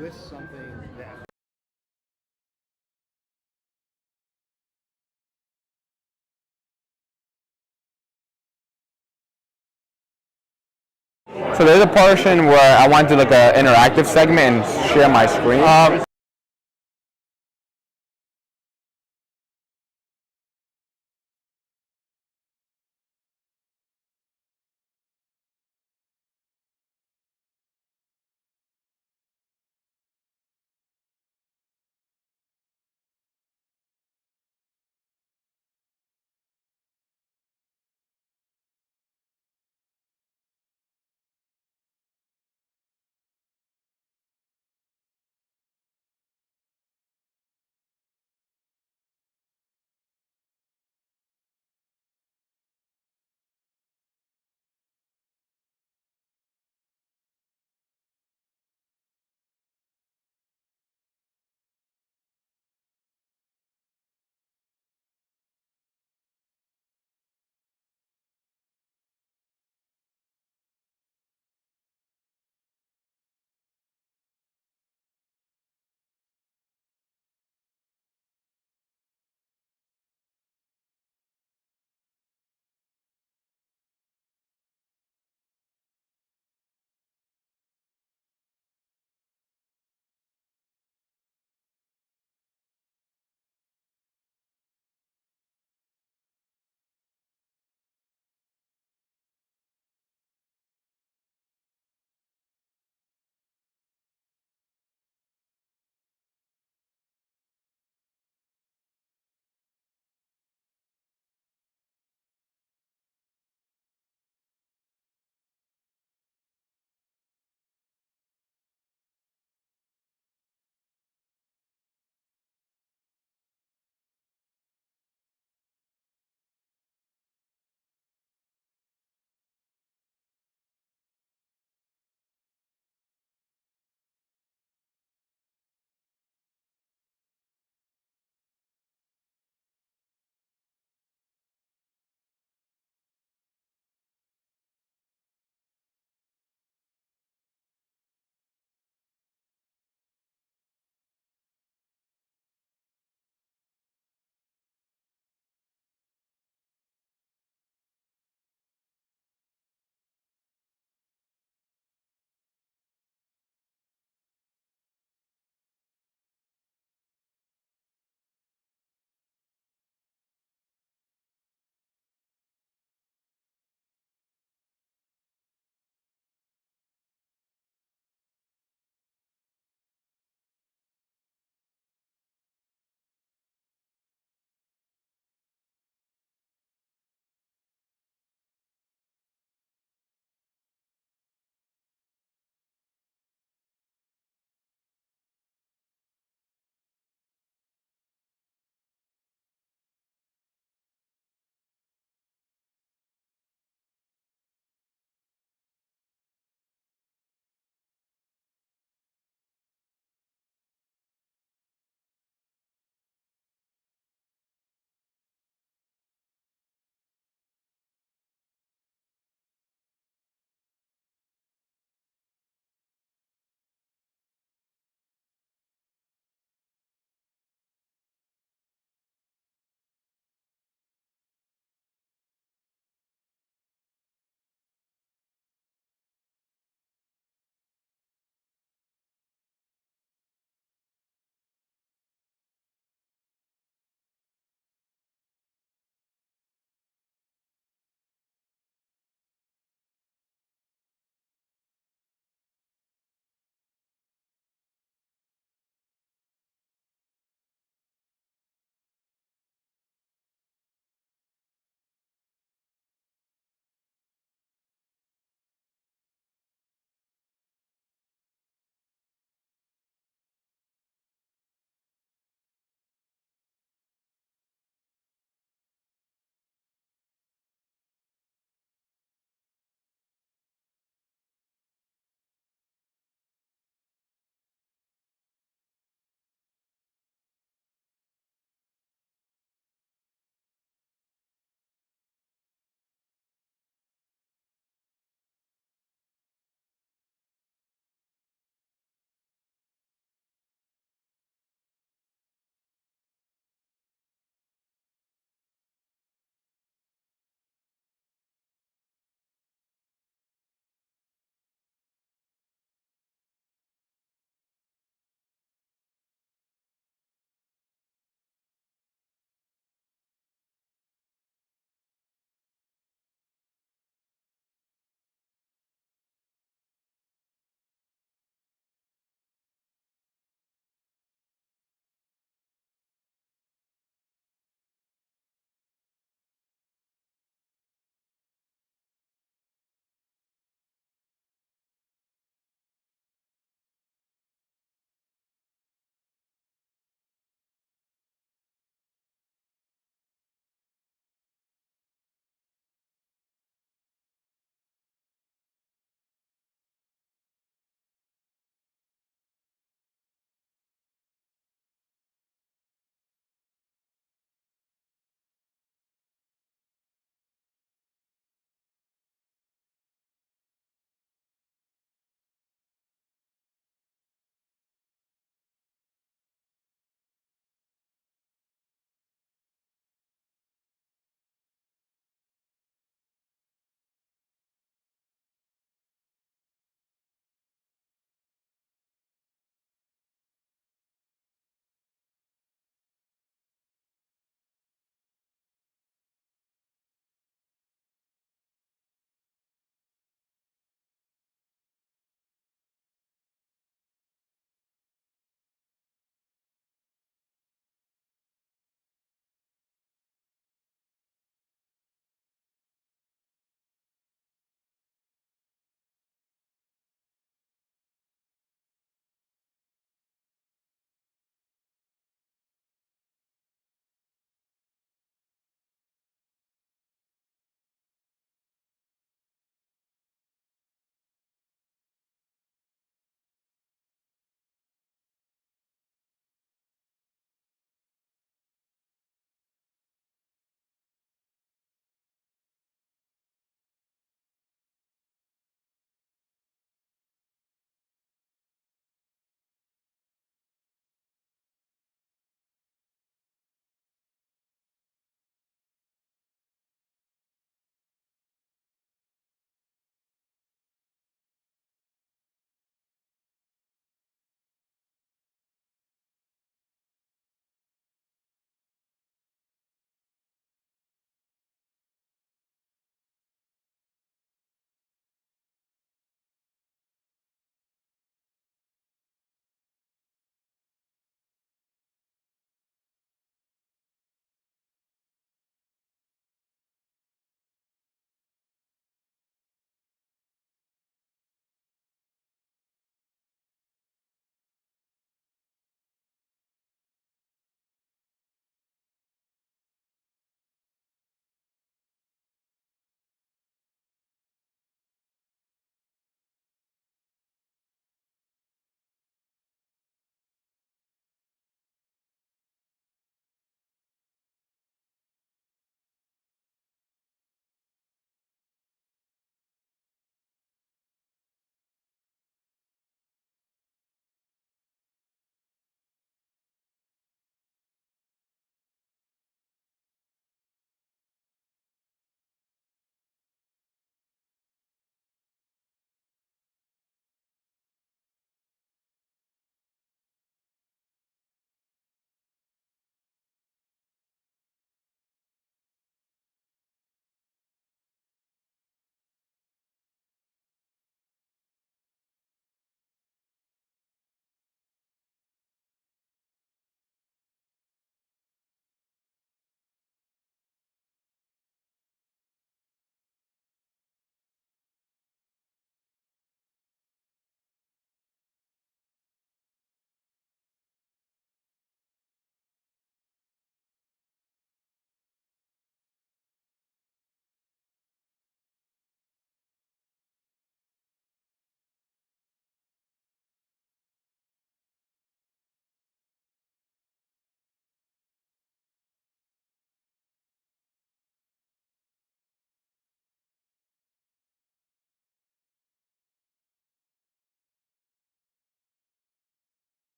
list something that. So there's a portion where I want to do like an interactive segment and share my screen.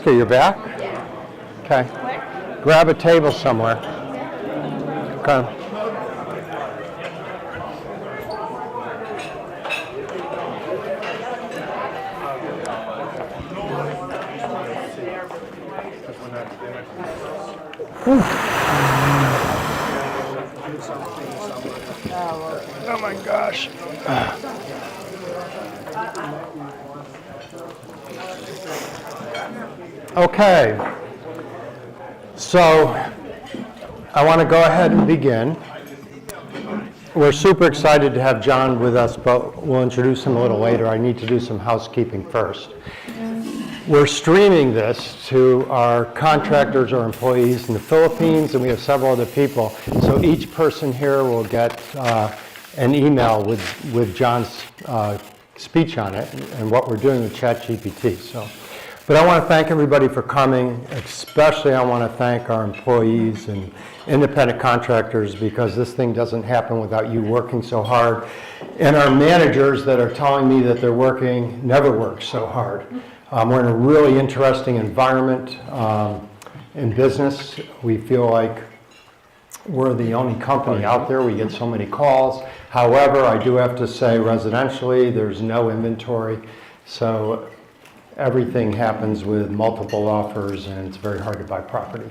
Okay, you're back? Okay. Grab a table somewhere. Okay. Oh my gosh. Okay. So I want to go ahead and begin. We're super excited to have John with us, but we'll introduce him a little later. I need to do some housekeeping first. We're streaming this to our contractors or employees in the Philippines, and we have several other people. So each person here will get an email with John's speech on it and what we're doing with ChatGPT. But I want to thank everybody for coming. Especially I want to thank our employees and independent contractors, because this thing doesn't happen without you working so hard. And our managers that are telling me that they're working never work so hard. We're in a really interesting environment in business. We feel like we're the only company out there. We get so many calls. However, I do have to say residentially, there's no inventory. So everything happens with multiple offers, and it's very hard to buy property.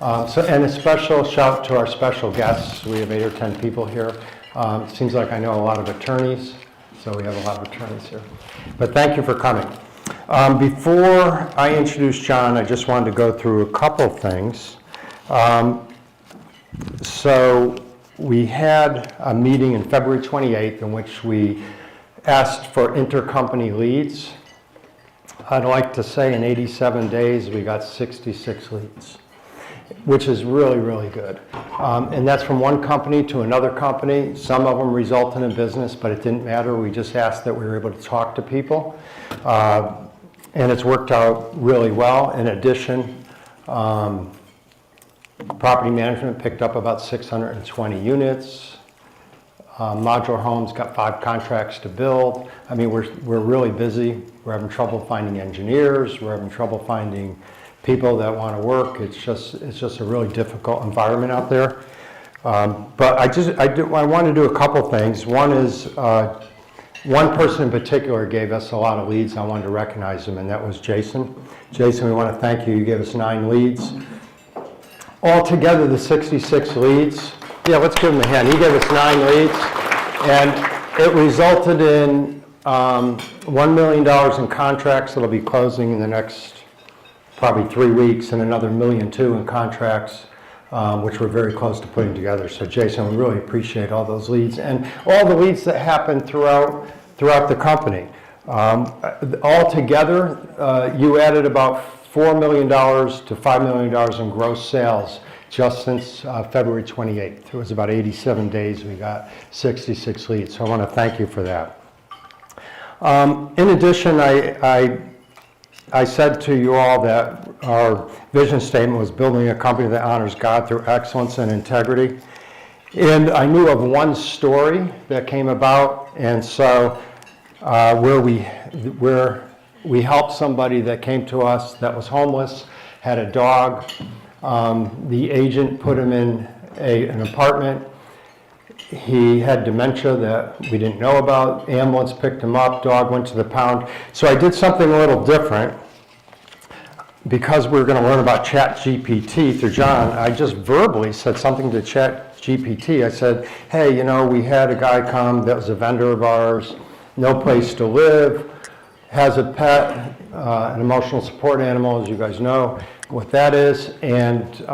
And a special shout out to our special guests. We have 8 or 10 people here. It seems like I know a lot of attorneys, so we have a lot of attorneys here. But thank you for coming. Before I introduce John, I just wanted to go through a couple things. So we had a meeting on February 28th in which we asked for intercompany leads. I'd like to say in 87 days we got 66 leads, which is really, really good. And that's from one company to another company. Some of them resulted in business, but it didn't matter. We just asked that we were able to talk to people. And it's worked out really well. In addition, property management picked up about 620 units. Modular Homes got 5 contracts to build. I mean, we're really busy. We're having trouble finding engineers. We're having trouble finding people that want to work. It's just a really difficult environment out there. But I want to do a couple things. One is one person in particular gave us a lot of leads. I wanted to recognize him, and that was Jason. Jason, we want to thank you. You gave us 9 leads. Altogether, the 66 leads. Yeah, let's give him a hand. He gave us 9 leads, and it resulted in $1 million in contracts that'll be closing in the next probably 3 weeks, and another $1.2 million in contracts, which we're very close to putting together. So Jason, we really appreciate all those leads and all the leads that happened throughout the company. Altogether, you added about $4 million to $5 million in gross sales just since February 28th. It was about 87 days we got 66 leads. So I want to thank you for that. In addition, I said to you all that our vision statement was building a company that honors God through excellence and integrity. And I knew of one story that came about, and so where we helped somebody that came to us that was homeless, had a dog. The agent put him in an apartment. He had dementia that we didn't know about. Ambulance picked him up. Dog went to the pound. So I did something a little different. Because we were going to learn about ChatGPT through John, I just verbally said something to ChatGPT. I said, hey, we had a guy come that was a vendor of ours, no place to live, has a pet, an emotional support animal, as you guys know what that is. And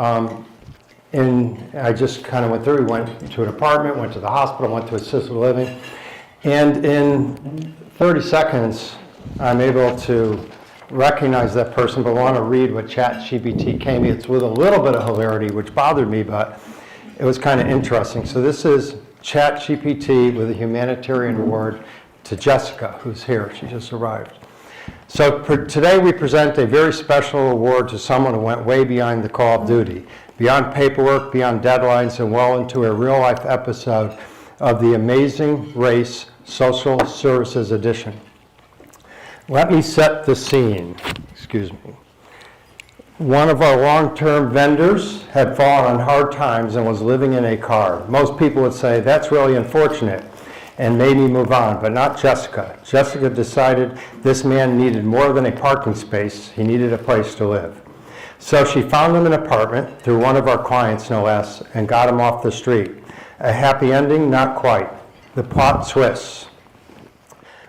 I just kind of went through. We went to an apartment, went to the hospital, went to assisted living. And in 30 seconds, I'm able to recognize that person, but want to read what ChatGPT came. It's with a little bit of hilarity, which bothered me, but it was kind of interesting. So this is ChatGPT with a humanitarian award to Jessica, who's here. She just arrived. So today we present a very special award to someone who went way beyond the call of duty, beyond paperwork, beyond deadlines, and well into a real-life episode of the Amazing Race Social Services Edition. Let me set the scene. Excuse me. One of our long-term vendors had fallen on hard times and was living in a car. Most people would say, that's really unfortunate, and made me move on, but not Jessica. Jessica decided this man needed more than a parking space. He needed a place to live. So she found him an apartment through one of our clients, no less, and got him off the street. A happy ending? Not quite. The plot twists.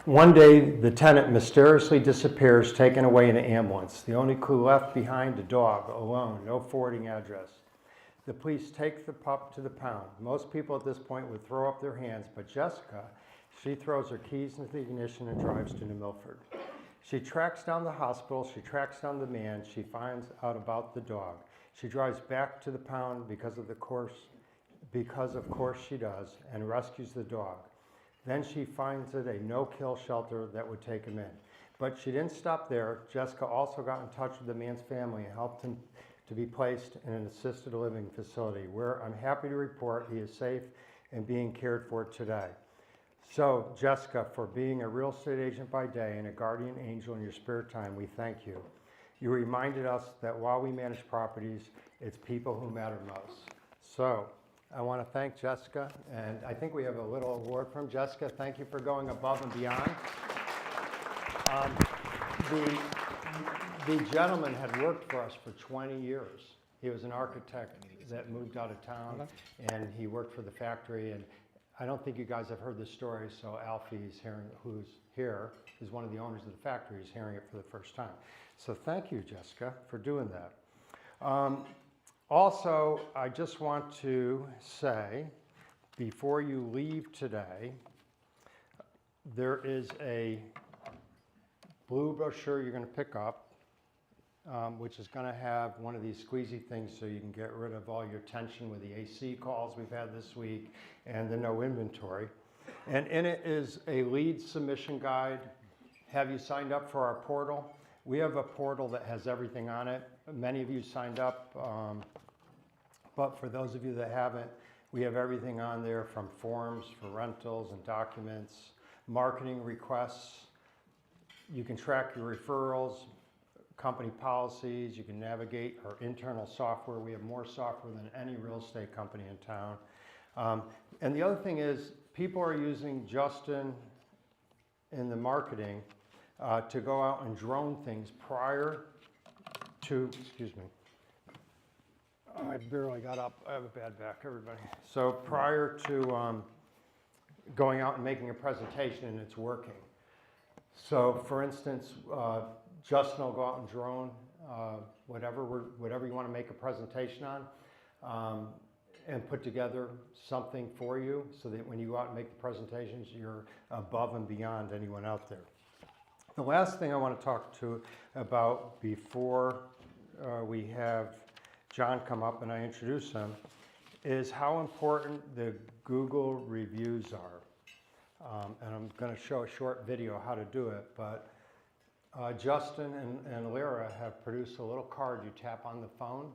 One day, the tenant mysteriously disappears, taken away in an ambulance. The only clue left behind, a dog, alone, no forwarding address. The police take the pup to the pound. Most people at this point would throw up their hands, but Jessica, she throws her keys into the ignition and drives to New Milford. She tracks down the hospital, she tracks down the man, she finds out about the dog. She drives back to the pound because of course she does, and rescues the dog. Then she finds it a no-kill shelter that would take him in. But she didn't stop there. Jessica also got in touch with the man's family and helped him to be placed in an assisted living facility where I'm happy to report he is safe and being cared for today. So, Jessica, for being a real estate agent by day and a guardian angel in your spare time, we thank you. You reminded us that while we manage properties, it's people who matter most. So, I want to thank Jessica, and I think we have a little award from Jessica. Thank you for going above and beyond. The gentleman had worked for us for 20 years. He was an architect that moved out of town, and he worked for the factory. And I don't think you guys have heard this story, so Alfie's hearing, who's here, is one of the owners of the factory, is hearing it for the first time. So thank you, Jessica, for doing that. Also, I just want to say, before you leave today, there is a blue brochure you're going to pick up, which is going to have one of these squeezy things so you can get rid of all your tension with the AC calls we've had this week and the no inventory. And in it is a lead submission guide. Have you signed up for our portal? We have a portal that has everything on it. Many of you signed up, but for those of you that haven't, we have everything on there from forms for rentals and documents, marketing requests. You can track your referrals, company policies. You can navigate our internal software. We have more software than any real estate company in town. And the other thing is, people are using Justin in the marketing to go out and drone things prior to, excuse me, I barely got up. I have a bad back, everybody. So prior to going out and making a presentation, and it's working. So for instance, Justin will go out and drone whatever you want to make a presentation on, and put together something for you so that when you go out and make the presentations, you're above and beyond anyone out there. The last thing I want to talk to about before we have John come up and I introduce him is how important the Google reviews are. And I'm going to show a short video how to do it, but Justin and Lyra have produced a little card you tap on the phone,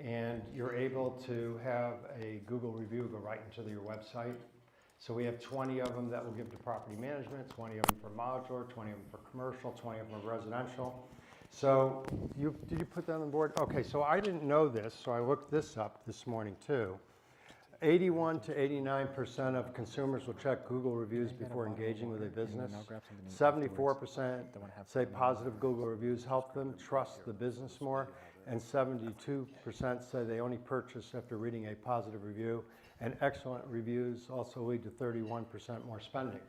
and you're able to have a Google review go right into your website. So we have 20 of them that we'll give to property management, 20 of them for modular, 20 of them for commercial, 20 of them for residential. So did you put that on the board? Okay, so I didn't know this, so I looked this up this morning too. 81 to 89% of consumers will check Google reviews before engaging with a business. 74% say positive Google reviews help them trust the business more. And 72% say they only purchase after reading a positive review. And excellent reviews also lead to 31% more spending.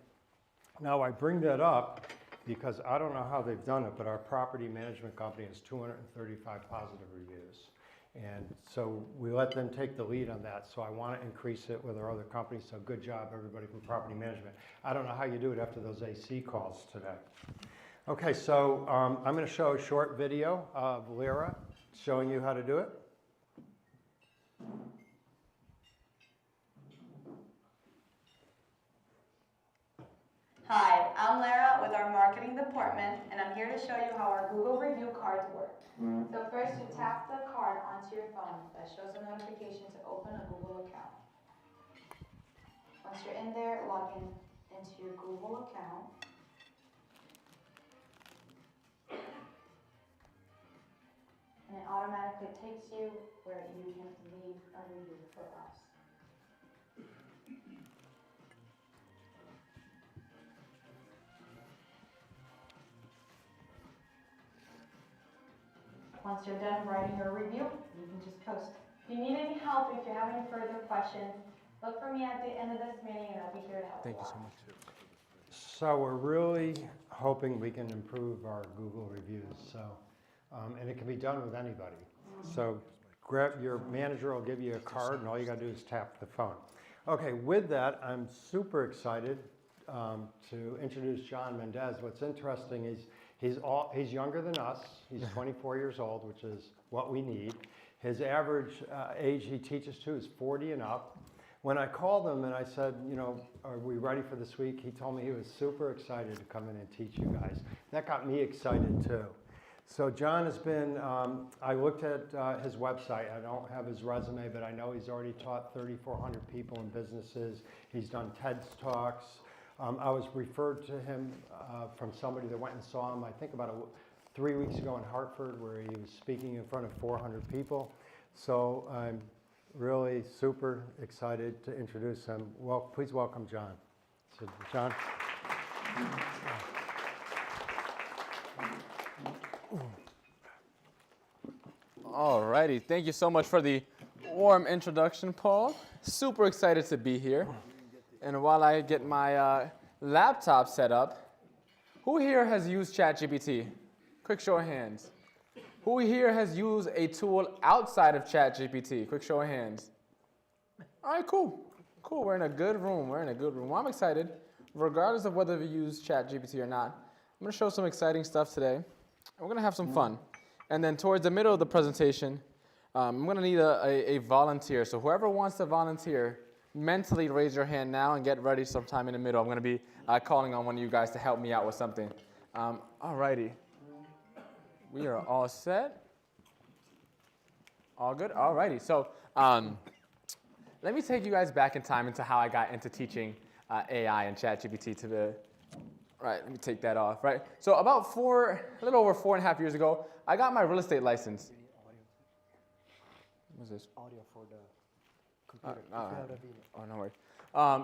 Now I bring that up because I don't know how they've done it, but our property management company has 235 positive reviews. And so we let them take the lead on that. So I want to increase it with our other companies. So good job, everybody from property management. I don't know how you do it after those AC calls today. Okay, so I'm going to show a short video of Lyra showing you how to do it. Hi, I'm Lara with our marketing department, and I'm here to show you how our Google review cards work. So first you tap the card onto your phone. That shows a notification to open a Google account. Once you're in there, log in into your Google account. And it automatically takes you where you can leave a review for us. Once you're done writing your review, you can just post. If you need any help, if you have any further questions, look for me at the end of this meeting and I'll be here to help you. Thank you so much. So we're really hoping we can improve our Google reviews. So, and it can be done with anybody. So grab your manager will give you a card, and all you got to do is tap the phone. Okay, with that, I'm super excited to introduce John Mendez. What's interesting is he's younger than us. He's 24 years old, which is what we need. His average age he teaches to is 40 and up. When I called him and I said, you know, are we ready for this week? He told me he was super excited to come in and teach you guys. That got me excited too. So John has been, I looked at his website. I don't have his resume, but I know he's already taught 3,400 people in businesses. He's done TED Talks. I was referred to him from somebody that went and saw him, I think about 3 weeks ago in Hartford, where he was speaking in front of 400 people. So I'm really super excited to introduce him. Well, please welcome John. So, John. Alrighty, thank you so much for the warm introduction, Paul. Super excited to be here. And while I get my laptop set up, who here has used ChatGPT? Quick show of hands. Who here has used a tool outside of ChatGPT? Quick show of hands. All right, cool. Cool, we're in a good room. Well, I'm excited. Regardless of whether we use ChatGPT or not, I'm gonna show some exciting stuff today. We're gonna have some fun. And then towards the middle of the presentation, I'm gonna need a volunteer. So whoever wants to volunteer, mentally raise your hand now and get ready sometime in the middle. I'm gonna be calling on one of you guys to help me out with something. Alrighty. We are all set. All good? Alrighty. So let me take you guys back in time into how I got into teaching AI and ChatGPT to the, right, let me take that off, right? So about a little over 4.5 years ago, I got my real estate license. What's this? Audio for the computer. Oh, no worries.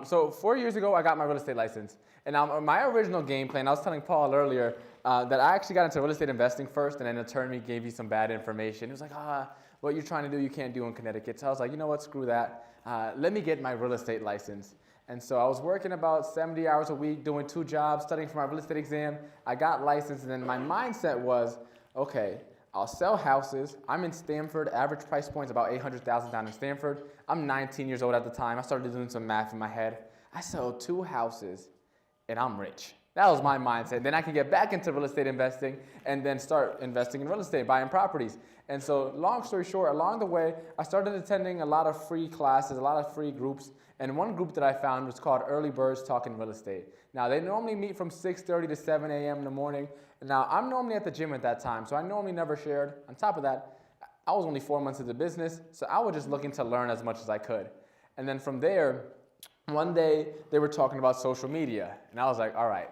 So 4 years ago, I got my real estate license. And my original game plan, I was telling Paul earlier that I actually got into real estate investing first, and an attorney gave me some bad information. He was like, what you're trying to do, you can't do in Connecticut. So I was like, you know what, screw that. Let me get my real estate license. And so I was working about 70 hours a week, doing 2 jobs, studying for my real estate exam. I got licensed, and then my mindset was, okay, I'll sell houses. I'm in Stamford. Average price point is about $800,000 down in Stamford. I'm 19 years old at the time. I started doing some math in my head. I sell 2 houses, and I'm rich. That was my mindset. Then I can get back into real estate investing and then start investing in real estate, buying properties. And so long story short, along the way, I started attending a lot of free classes, a lot of free groups. And one group that I found was called Early Birds Talking Real Estate. Now, they normally meet from 6:30 to 7 a.m. in the morning. Now, I'm normally at the gym at that time, so I normally never shared. On top of that, I was only 4 months into business, so I was just looking to learn as much as I could. And then from there, one day, they were talking about social media. And I was like, all right,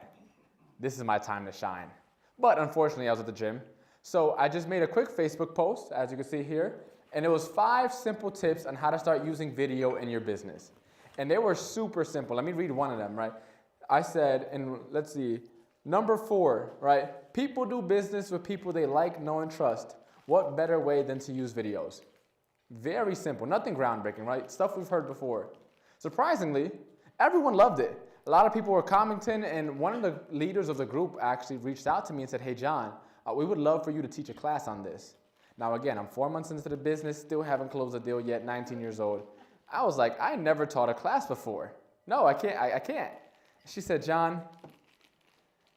this is my time to shine. But unfortunately, I was at the gym. So I just made a quick Facebook post, as you can see here, and it was 5 simple tips on how to start using video in your business. And they were super simple. Let me read one of them, right? I said, and let's see, number 4, right? People do business with people they like, know, and trust. What better way than to use videos? Very simple, nothing groundbreaking, right? Stuff we've heard before. Surprisingly, everyone loved it. A lot of people were commenting, and one of the leaders of the group actually reached out to me and said, hey, John, we would love for you to teach a class on this. Now, again, I'm 4 months into the business, still haven't closed a deal yet, 19 years old. I was like, I never taught a class before. No, I can't. She said, John,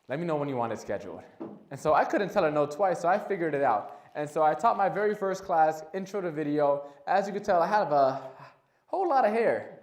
let me know when you want it scheduled. And so I couldn't tell her no twice, so I figured it out. And so I taught my very first class, intro to video. As you can tell, I have a whole lot of hair.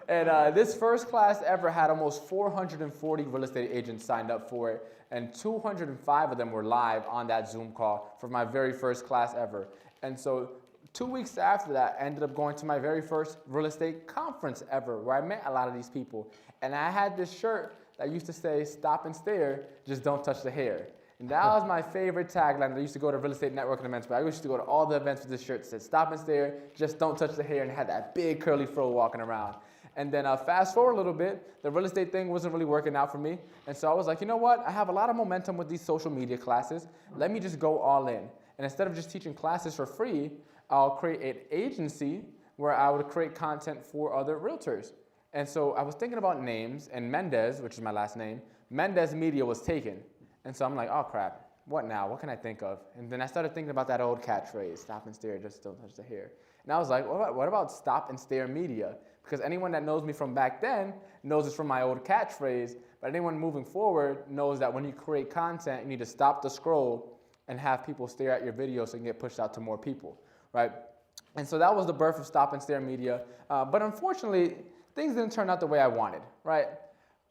And this first class ever had almost 440 real estate agents signed up for it, and 205 of them were live on that Zoom call for my very first class ever. And so 2 weeks after that, I ended up going to my very first real estate conference ever, where I met a lot of these people. And I had this shirt that used to say, stop and stare, just don't touch the hair. And that was my favorite tagline that I used to go to real estate networking events, but I used to go to all the events with this shirt that said, stop and stare, just don't touch the hair, and it had that big curly fro walking around. And then fast forward a little bit, the real estate thing wasn't really working out for me. And so I was like, you know what? I have a lot of momentum with these social media classes. Let me just go all in. And instead of just teaching classes for free, I'll create an agency where I would create content for other realtors. And so I was thinking about names, and Mendez, which is my last name, Mendez Media was taken. And so I'm like, oh crap, what now? What can I think of? And then I started thinking about that old catchphrase, stop and stare, just don't touch the hair. And I was like, what about stop and stare media? Because anyone that knows me from back then knows it's from my old catchphrase, but anyone moving forward knows that when you create content, you need to stop the scroll and have people stare at your video so you can get pushed out to more people, right? And so that was the birth of Stop and Stare Media. But unfortunately, things didn't turn out the way I wanted, right?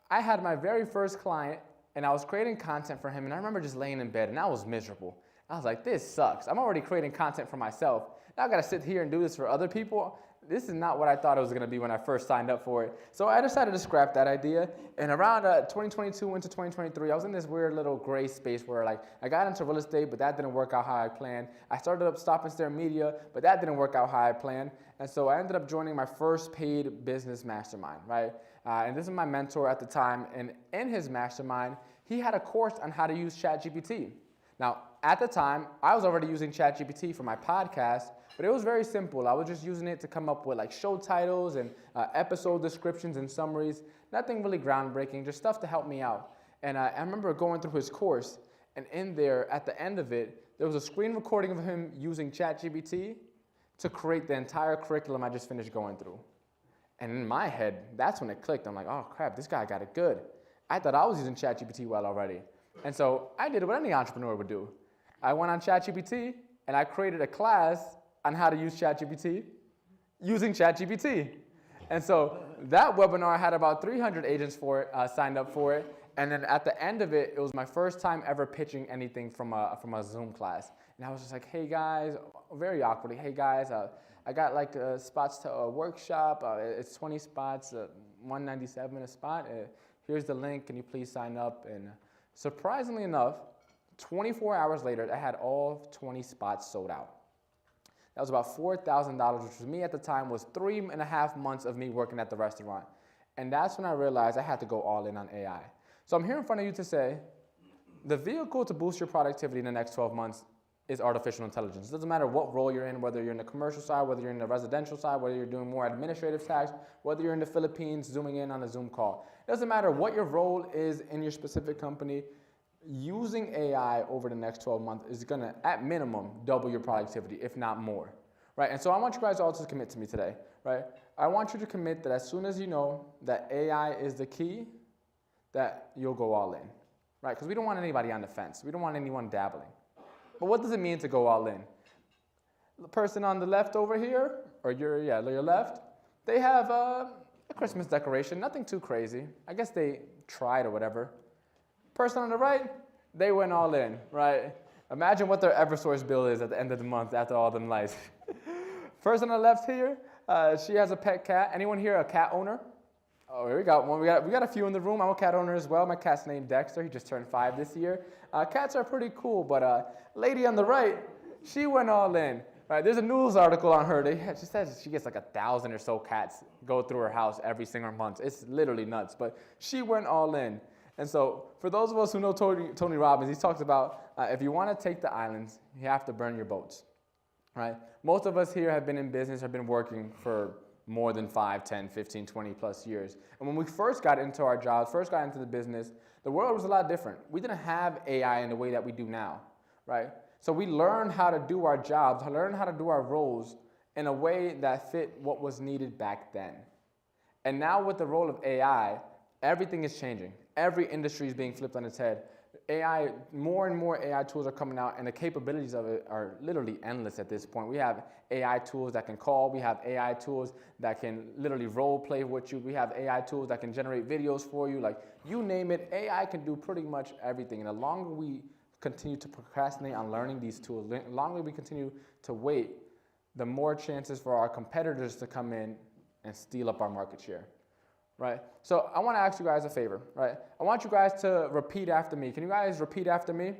I had my very first client, and I was creating content for him, and I remember just laying in bed, and I was miserable. I was like, this sucks. I'm already creating content for myself. Now I gotta sit here and do this for other people. This is not what I thought it was gonna be when I first signed up for it. So I decided to scrap that idea. And around 2022 into 2023, I was in this weird little gray space where like I got into real estate, but that didn't work out how I planned. I started up Stop and Stare Media, but that didn't work out how I planned. And so I ended up joining my first paid business mastermind, right? And this is my mentor at the time. And in his mastermind, he had a course on how to use ChatGPT. Now, at the time, I was already using ChatGPT for my podcast, but it was very simple. I was just using it to come up with like show titles and episode descriptions and summaries. Nothing really groundbreaking, just stuff to help me out. And I remember going through his course, and in there, at the end of it, there was a screen recording of him using ChatGPT to create the entire curriculum I just finished going through. And in my head, that's when it clicked. I'm like, oh crap, this guy got it good. I thought I was using ChatGPT well already. And so I did what any entrepreneur would do. I went on ChatGPT and I created a class on how to use ChatGPT using ChatGPT. And so that webinar had about 300 agents for it, signed up for it. And then at the end of it, it was my first time ever pitching anything from a Zoom class. And I was just like, hey guys, very awkwardly, hey guys, I got like spots to a workshop. It's 20 spots, $197 a spot. Here's the link, can you please sign up? And surprisingly enough, 24 hours later, I had all 20 spots sold out. That was about $4,000, which for me at the time was 3.5 months of me working at the restaurant. And that's when I realized I had to go all in on AI. So I'm here in front of you to say, the vehicle to boost your productivity in the next 12 months is artificial intelligence. It doesn't matter what role you're in, whether you're in the commercial side, whether you're in the residential side, whether you're doing more administrative tasks, whether you're in the Philippines zooming in on a Zoom call. It doesn't matter what your role is in your specific company, using AI over the next 12 months is gonna, at minimum, double your productivity, if not more, right? And so I want you guys all to commit to me today, right? I want you to commit that as soon as you know that AI is the key, that you'll go all in, right? Because we don't want anybody on the fence. We don't want anyone dabbling. But what does it mean to go all in? The person on the left over here, or your left, they have a Christmas decoration, nothing too crazy. I guess they tried or whatever. Person on the right, they went all in, right? Imagine what their Eversource bill is at the end of the month after all them lights. Person on the left here, she has a pet cat. Anyone here a cat owner? Oh, here we got one. We got a few in the room. I'm a cat owner as well. My cat's named Dexter. He just turned 5 this year. Cats are pretty cool, but lady on the right, she went all in. Right? There's a news article on her. She says she gets like 1,000 or so cats go through her house every single month. It's literally nuts, but she went all in. And so for those of us who know Tony Robbins, he talks about if you want to take the islands, you have to burn your boats. Right? Most of us here have been in business, have been working for more than 5, 10, 15, 20 plus years. And when we first got into our jobs, first got into the business, the world was a lot different. We didn't have AI in the way that we do now, right? So we learned how to do our jobs, learned how to do our roles in a way that fit what was needed back then. And now with the role of AI, everything is changing. Every industry is being flipped on its head. AI, more and more AI tools are coming out, and the capabilities of it are literally endless at this point. We have AI tools that can call. We have AI tools that can literally role play with you. We have AI tools that can generate videos for you. Like, you name it, AI can do pretty much everything. And the longer we continue to procrastinate on learning these tools, the longer we continue to wait, the more chances for our competitors to come in and steal up our market share. Right? So I want to ask you guys a favor, right? I want you guys to repeat after me. Can you guys repeat after me?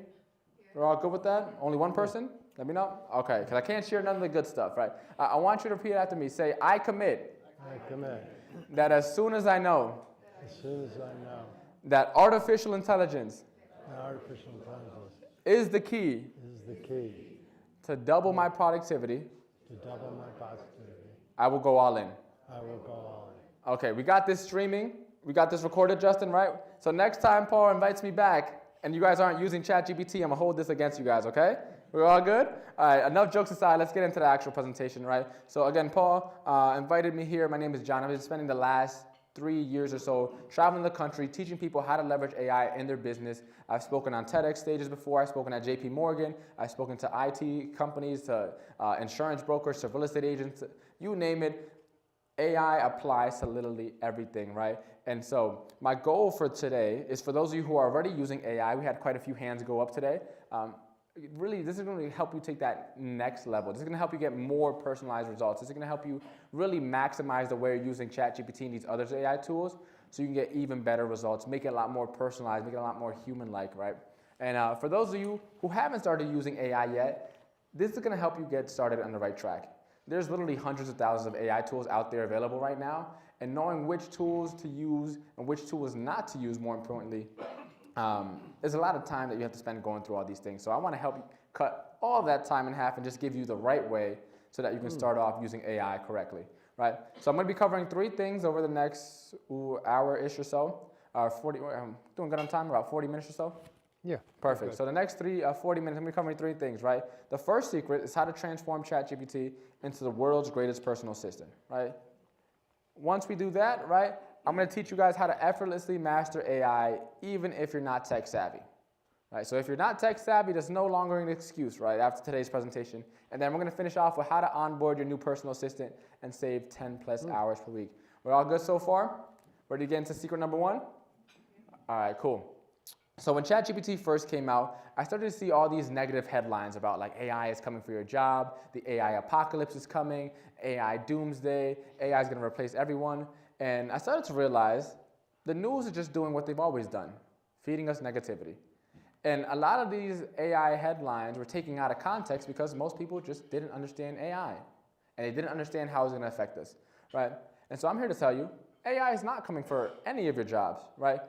We're all good with that? Only one person? Let me know. Okay, because I can't share none of the good stuff, right? I want you to repeat after me. Say, I commit I commit, that as soon as I know as soon as I know, that artificial intelligence that artificial intelligence is the key is the key to double my productivity, to double my positivity, I will go all in. I will go all in. Okay, we got this streaming. We got this recorded, Justin, right? So next time Paul invites me back and you guys aren't using ChatGPT, I'm going to hold this against you guys, okay? We're all good? All right, enough jokes aside, let's get into the actual presentation, right? So again, Paul invited me here. My name is John. I've been spending the last 3 years or so traveling the country, teaching people how to leverage AI in their business. I've spoken on TEDx stages before. I've spoken at JP Morgan. I've spoken to IT companies, to insurance brokers, to real estate agents, you name it. AI applies to literally everything, right? And so my goal for today is for those of you who are already using AI, we had quite a few hands go up today. Really, this is going to help you take that next level. This is going to help you get more personalized results. This is going to help you really maximize the way you're using ChatGPT and these other AI tools so you can get even better results, make it a lot more personalized, make it a lot more human-like, right? And for those of you who haven't started using AI yet, this is going to help you get started on the right track. There's literally hundreds of thousands of AI tools out there available right now, and knowing which tools to use and which tools not to use, more importantly, there's a lot of time that you have to spend going through all these things. So I want to help you cut all of that time in half and just give you the right way so that you can start off using AI correctly, right? So I'm going to be covering 3 things over the next hour-ish or so. I'm doing good on time, about 40 minutes or so. Yeah. Perfect. Okay. So the next 40 minutes, I'm going to be covering 3 things, right? The first secret is how to transform ChatGPT into the world's greatest personal assistant, right? Once we do that, right, I'm going to teach you guys how to effortlessly master AI even if you're not tech savvy, right? So if you're not tech savvy, there's no longer an excuse, right, after today's presentation. And then we're going to finish off with how to onboard your new personal assistant and save 10 plus hours per week. We're all good so far? Ready to get into secret number 1? All right, cool. So when ChatGPT first came out, I started to see all these negative headlines about like AI is coming for your job, the AI apocalypse is coming, AI doomsday, AI is going to replace everyone. And I started to realize the news is just doing what they've always done, feeding us negativity. And a lot of these AI headlines were taken out of context because most people just didn't understand AI. And they didn't understand how it was going to affect us, right? And so I'm here to tell you, AI is not coming for any of your jobs, right?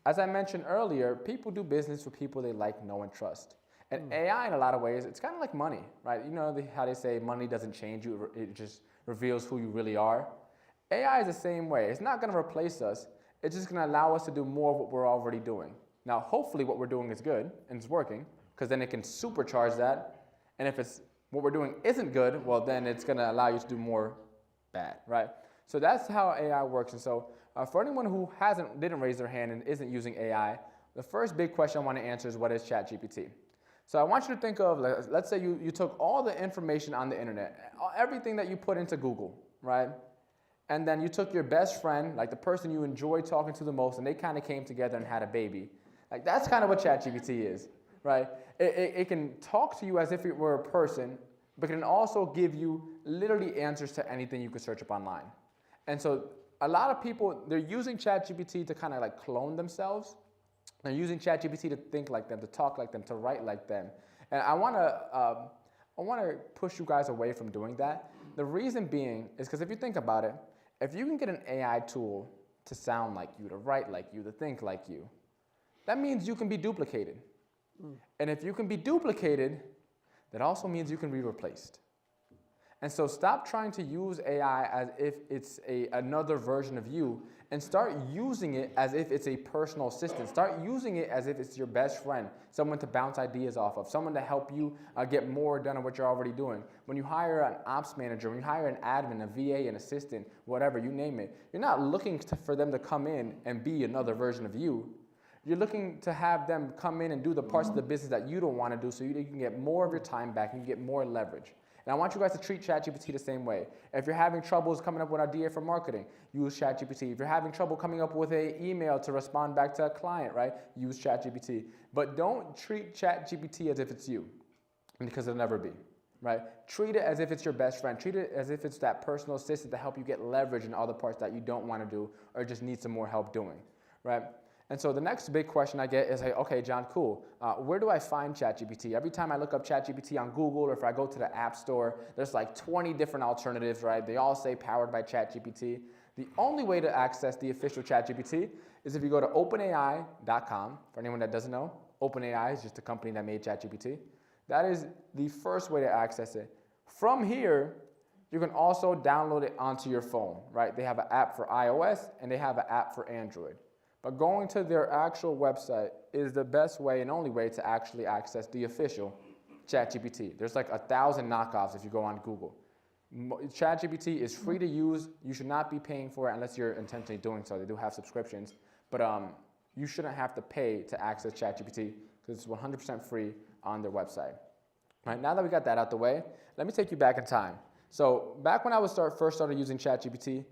As I mentioned earlier, people do business with people they like, know, and trust. And AI, in a lot of ways, it's kind of like money, right? You know how they say money doesn't change you, it just reveals who you really are. AI is the same way. It's not going to replace us. It's just going to allow us to do more of what we're already doing. Now, hopefully what we're doing is good and it's working, because then it can supercharge that. And if what we're doing isn't good, well, then it's going to allow you to do more bad, right? So that's how AI works. And so for anyone who didn't raise their hand and isn't using AI, the first big question I want to answer is, what is ChatGPT? So I want you to think of, let's say you took all the information on the internet, everything that you put into Google, right? And then you took your best friend, like the person you enjoy talking to the most, and they kind of came together and had a baby. Like that's kind of what ChatGPT is, right? It can talk to you as if it were a person, but can also give you literally answers to anything you could search up online. And so a lot of people, they're using ChatGPT to kind of like clone themselves. They're using ChatGPT to think like them, to talk like them, to write like them. And I want to push you guys away from doing that. The reason being is because if you think about it, if you can get an AI tool to sound like you, to write like you, to think like you, that means you can be duplicated. And if you can be duplicated, that also means you can be replaced. And so stop trying to use AI as if it's another version of you, and start using it as if it's a personal assistant. Start using it as if it's your best friend, someone to bounce ideas off of, someone to help you get more done on what you're already doing. When you hire an ops manager, when you hire an admin, a VA, an assistant, whatever, you name it, you're not looking for them to come in and be another version of you. You're looking to have them come in and do the parts of the business that you don't want to do so you can get more of your time back and you get more leverage. And I want you guys to treat ChatGPT the same way. If you're having troubles coming up with an idea for marketing, use ChatGPT. If you're having trouble coming up with an email to respond back to a client, right, use ChatGPT. But don't treat ChatGPT as if it's you, because it'll never be, right? Treat it as if it's your best friend. Treat it as if it's that personal assistant to help you get leverage in other parts that you don't want to do or just need some more help doing, right? And so the next big question I get is like, okay, John, cool. Where do I find ChatGPT? Every time I look up ChatGPT on Google or if I go to the App Store, there's like 20 different alternatives, right? They all say powered by ChatGPT. The only way to access the official ChatGPT is if you go to openai.com. For anyone that doesn't know, OpenAI is just a company that made ChatGPT. That is the first way to access it. From here, you can also download it onto your phone, right? They have an app for iOS and they have an app for Android. But going to their actual website is the best way and only way to actually access the official ChatGPT. There's like 1,000 knockoffs if you go on Google. ChatGPT is free to use. You should not be paying for it unless you're intentionally doing so. They do have subscriptions, but you shouldn't have to pay to access ChatGPT because it's 100% free on their website. All right, now that we got that out the way, let me take you back in time. So back when I first started using ChatGPT,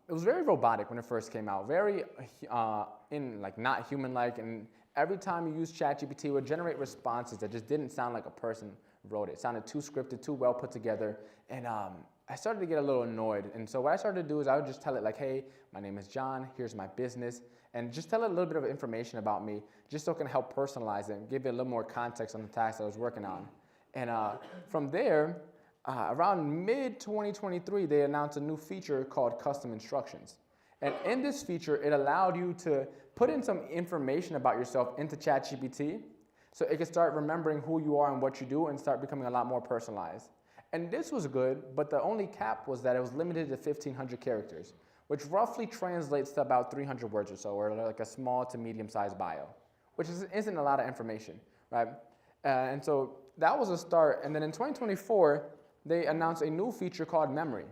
it was very robotic when it first came out, very not human-like, and every time you use ChatGPT, it would generate responses that just didn't sound like a person wrote it. It sounded too scripted, too well put together, and I started to get a little annoyed. And so what I started to do is I would just tell it like, hey, my name is John, here's my business, and just tell it a little bit of information about me, just so it can help personalize it and give it a little more context on the task I was working on. And from there, around mid-2023, they announced a new feature called custom instructions. And in this feature, it allowed you to put in some information about yourself into ChatGPT so it could start remembering who you are and what you do and start becoming a lot more personalized. And this was good, but the only cap was that it was limited to 1,500 characters, which roughly translates to about 300 words or so, or like a small to medium-sized bio, which isn't a lot of information, right? And so that was a start. And then in 2024, they announced a new feature called memory.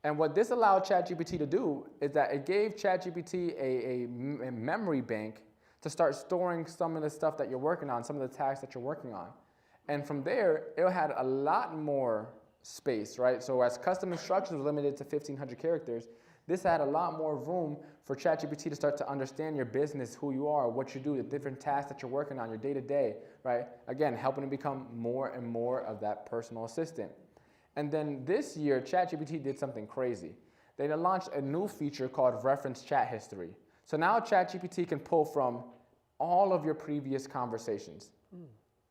And what this allowed ChatGPT to do is that it gave ChatGPT a memory bank to start storing some of the stuff that you're working on, some of the tasks that you're working on. And from there, it had a lot more space, right? So as custom instructions were limited to 1,500 characters, this had a lot more room for ChatGPT to start to understand your business, who you are, what you do, the different tasks that you're working on, your day-to-day, right? Again, helping to become more and more of that personal assistant. And then this year, ChatGPT did something crazy. They launched a new feature called reference chat history. So now ChatGPT can pull from all of your previous conversations,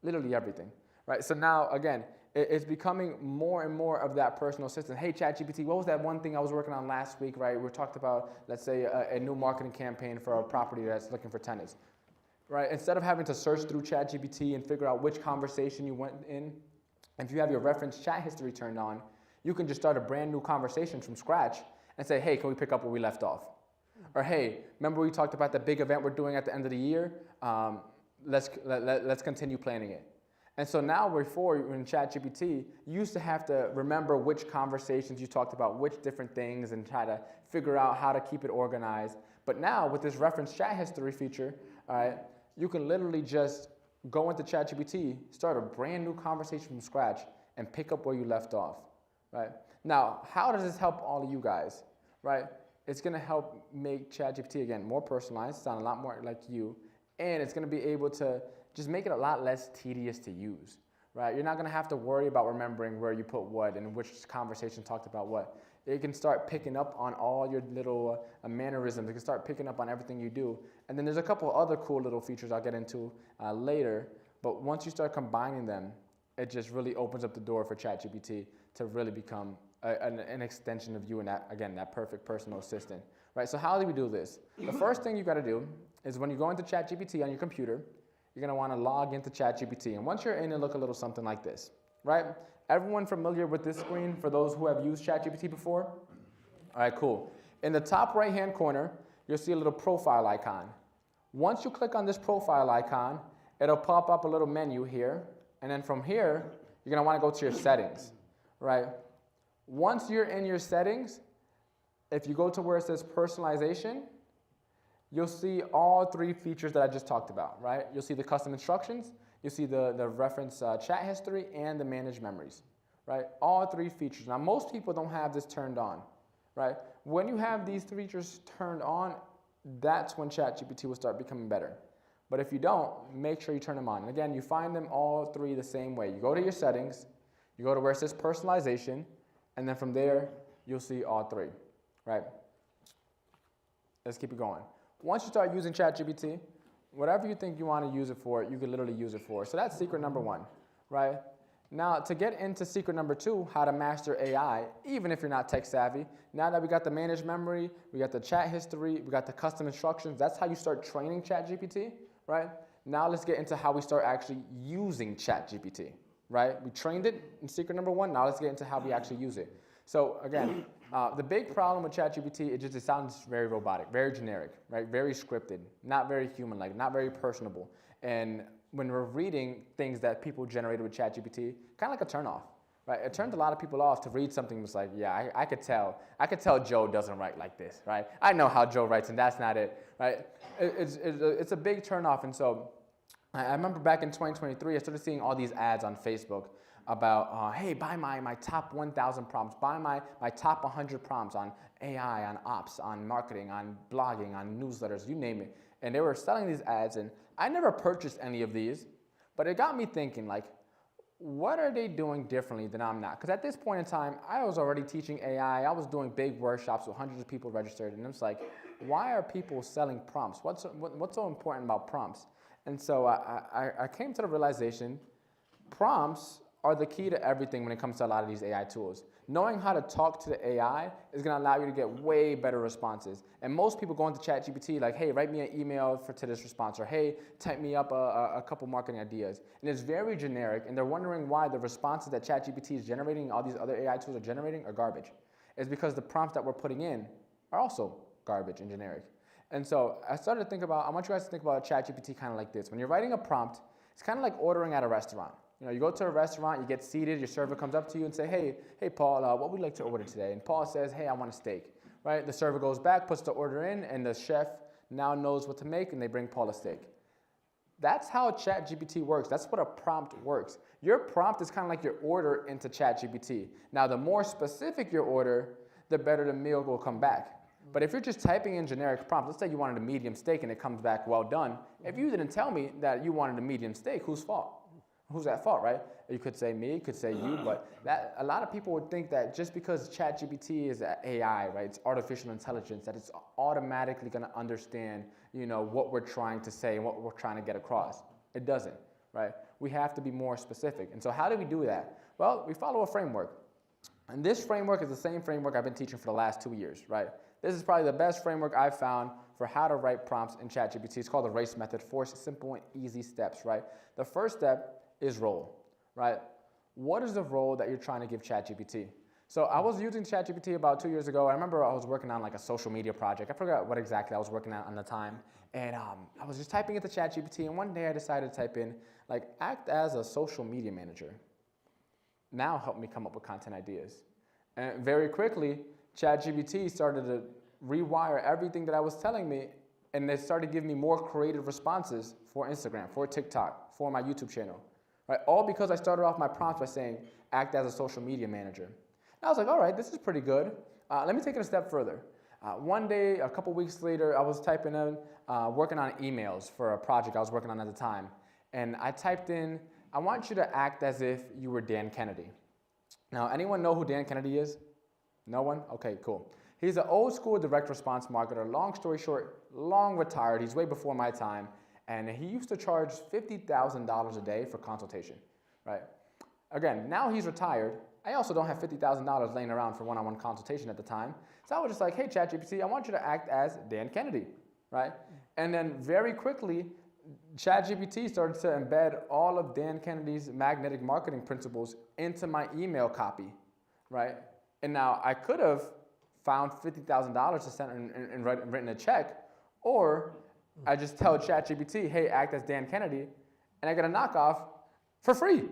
literally everything, right? So now, again, it's becoming more and more of that personal assistant. Hey, ChatGPT, what was that one thing I was working on last week, right? We talked about, let's say, a new marketing campaign for a property that's looking for tenants, right? Instead of having to search through ChatGPT and figure out which conversation you went in, if you have your reference chat history turned on, you can just start a brand new conversation from scratch and say, hey, can we pick up where we left off? Or hey, remember we talked about the big event we're doing at the end of the year? Let's continue planning it. And so now before in ChatGPT, you used to have to remember which conversations you talked about, which different things, and try to figure out how to keep it organized. But now with this reference chat history feature, all right, you can literally just go into ChatGPT, start a brand new conversation from scratch, and pick up where you left off, right? Now, how does this help all of you guys, right? It's gonna help make ChatGPT, again, more personalized, sound a lot more like you, and it's gonna be able to just make it a lot less tedious to use, right? You're not gonna have to worry about remembering where you put what and which conversation talked about what. It can start picking up on all your little mannerisms. It can start picking up on everything you do. And then there's a couple other cool little features I'll get into later, but once you start combining them, it just really opens up the door for ChatGPT to really become an extension of you and that, again, that perfect personal assistant, right? So how do we do this? The first thing you gotta do is when you go into ChatGPT on your computer, you're gonna wanna log into ChatGPT. And once you're in, it'll look a little something like this, right? Everyone familiar with this screen for those who have used ChatGPT before? All right, cool. In the top right-hand corner, you'll see a little profile icon. Once you click on this profile icon, it'll pop up a little menu here. And then from here, you're gonna wanna go to your settings, right? Once you're in your settings, if you go to where it says personalization, you'll see all three features that I just talked about, right? You'll see the custom instructions, you'll see the reference chat history, and the managed memories, right? All three features. Now, most people don't have this turned on, right? When you have these features turned on, that's when ChatGPT will start becoming better. But if you don't, make sure you turn them on. And again, you find them all three the same way. You go to your settings, you go to where it says personalization, and then from there, you'll see all three, right? Let's keep it going. once you start using ChatGPT, whatever you think you want to use it for, you can literally use it for. So that's secret number one, right? Now, to get into secret number two, how to master AI, even if you're not tech savvy, now that we got the managed memory, we got the chat history, we got the custom instructions, that's how you start training ChatGPT, right? Now let's get into how we start actually using ChatGPT, right? We trained it in secret number one, now let's get into how we actually use it. So again, the big problem with ChatGPT, it sounds very robotic, very generic, right? Very scripted, not very human-like, not very personable. And when we're reading things that people generated with ChatGPT, kind of like a turnoff, right? It turned a lot of people off to read something that's like, yeah, I could tell Joe doesn't write like this, right? I know how Joe writes, and that's not it, right? It's a big turnoff, and so I remember back in 2023, I started seeing all these ads on Facebook about, hey, buy my top 1,000 prompts, buy my top 100 prompts on AI, on ops, on marketing, on blogging, on newsletters, you name it. And they were selling these ads, and I never purchased any of these, but it got me thinking, like, what are they doing differently than I'm not? Because at this point in time, I was already teaching AI, I was doing big workshops with hundreds of people registered, and it's like, why are people selling prompts? What's so important about prompts? And so I came to the realization, prompts are the key to everything when it comes to a lot of these AI tools. Knowing how to talk to the AI is going to allow you to get way better responses. And most people go into ChatGPT like, hey, write me an email to this response, or hey, type me up a couple marketing ideas. And it's very generic, and they're wondering why the responses that ChatGPT is generating, all these other AI tools are generating, are garbage. It's because the prompts that we're putting in are also garbage and generic. And so I started to think about, I want you guys to think about ChatGPT kind of like this. When you're writing a prompt, it's kind of like ordering at a restaurant. You know, you go to a restaurant, you get seated, your server comes up to you and say, hey, Paul, what would you like to order today? And Paul says, hey, I want a steak, right? The server goes back, puts the order in, and the chef now knows what to make, and they bring Paul a steak. That's how ChatGPT works. That's what a prompt works. Your prompt is kind of like your order into ChatGPT. Now, the more specific your order, the better the meal will come back. But if you're just typing in generic prompts, let's say you wanted a medium steak and it comes back well done. If you didn't tell me that you wanted a medium steak, whose fault? Who's at fault, right? You could say me, you could say you, but a lot of people would think that just because ChatGPT is AI, right, it's artificial intelligence, that it's automatically going to understand, you know, what we're trying to say and what we're trying to get across. It doesn't, right? We have to be more specific. And so how do we do that? Well, we follow a framework. And this framework is the same framework I've been teaching for the last 2 years, right? This is probably the best framework I've found for how to write prompts in ChatGPT. It's called the RACE method, 4 simple and easy steps, right? The first step is role, right? What is the role that you're trying to give ChatGPT? So I was using ChatGPT about 2 years ago. I remember I was working on like a social media project. I forgot what exactly I was working on the time. And I was just typing into ChatGPT, and one day I decided to type in, like, act as a social media manager. Now help me come up with content ideas. And very quickly, ChatGPT started to rewire everything that I was telling me, and it started giving me more creative responses for Instagram, for TikTok, for my YouTube channel. Right? All because I started off my prompts by saying, act as a social media manager. And I was like, all right, this is pretty good. Let me take it a step further. One day, a couple weeks later, I was typing in, working on emails for a project I was working on at the time. And I typed in, I want you to act as if you were Dan Kennedy. Now, anyone know who Dan Kennedy is? No one? Okay, cool. He's an old school direct response marketer. Long story short, long retired. He's way before my time. And he used to charge $50,000 a day for consultation, right? Again, now he's retired. I also don't have $50,000 laying around for one-on-one consultation at the time. So I was just like, hey, ChatGPT, I want you to act as Dan Kennedy, right? And then very quickly, ChatGPT started to embed all of Dan Kennedy's magnetic marketing principles into my email copy, right? And now I could have found $50,000 to send and written a check, or I just tell ChatGPT, hey, act as Dan Kennedy, and I get a knockoff for free,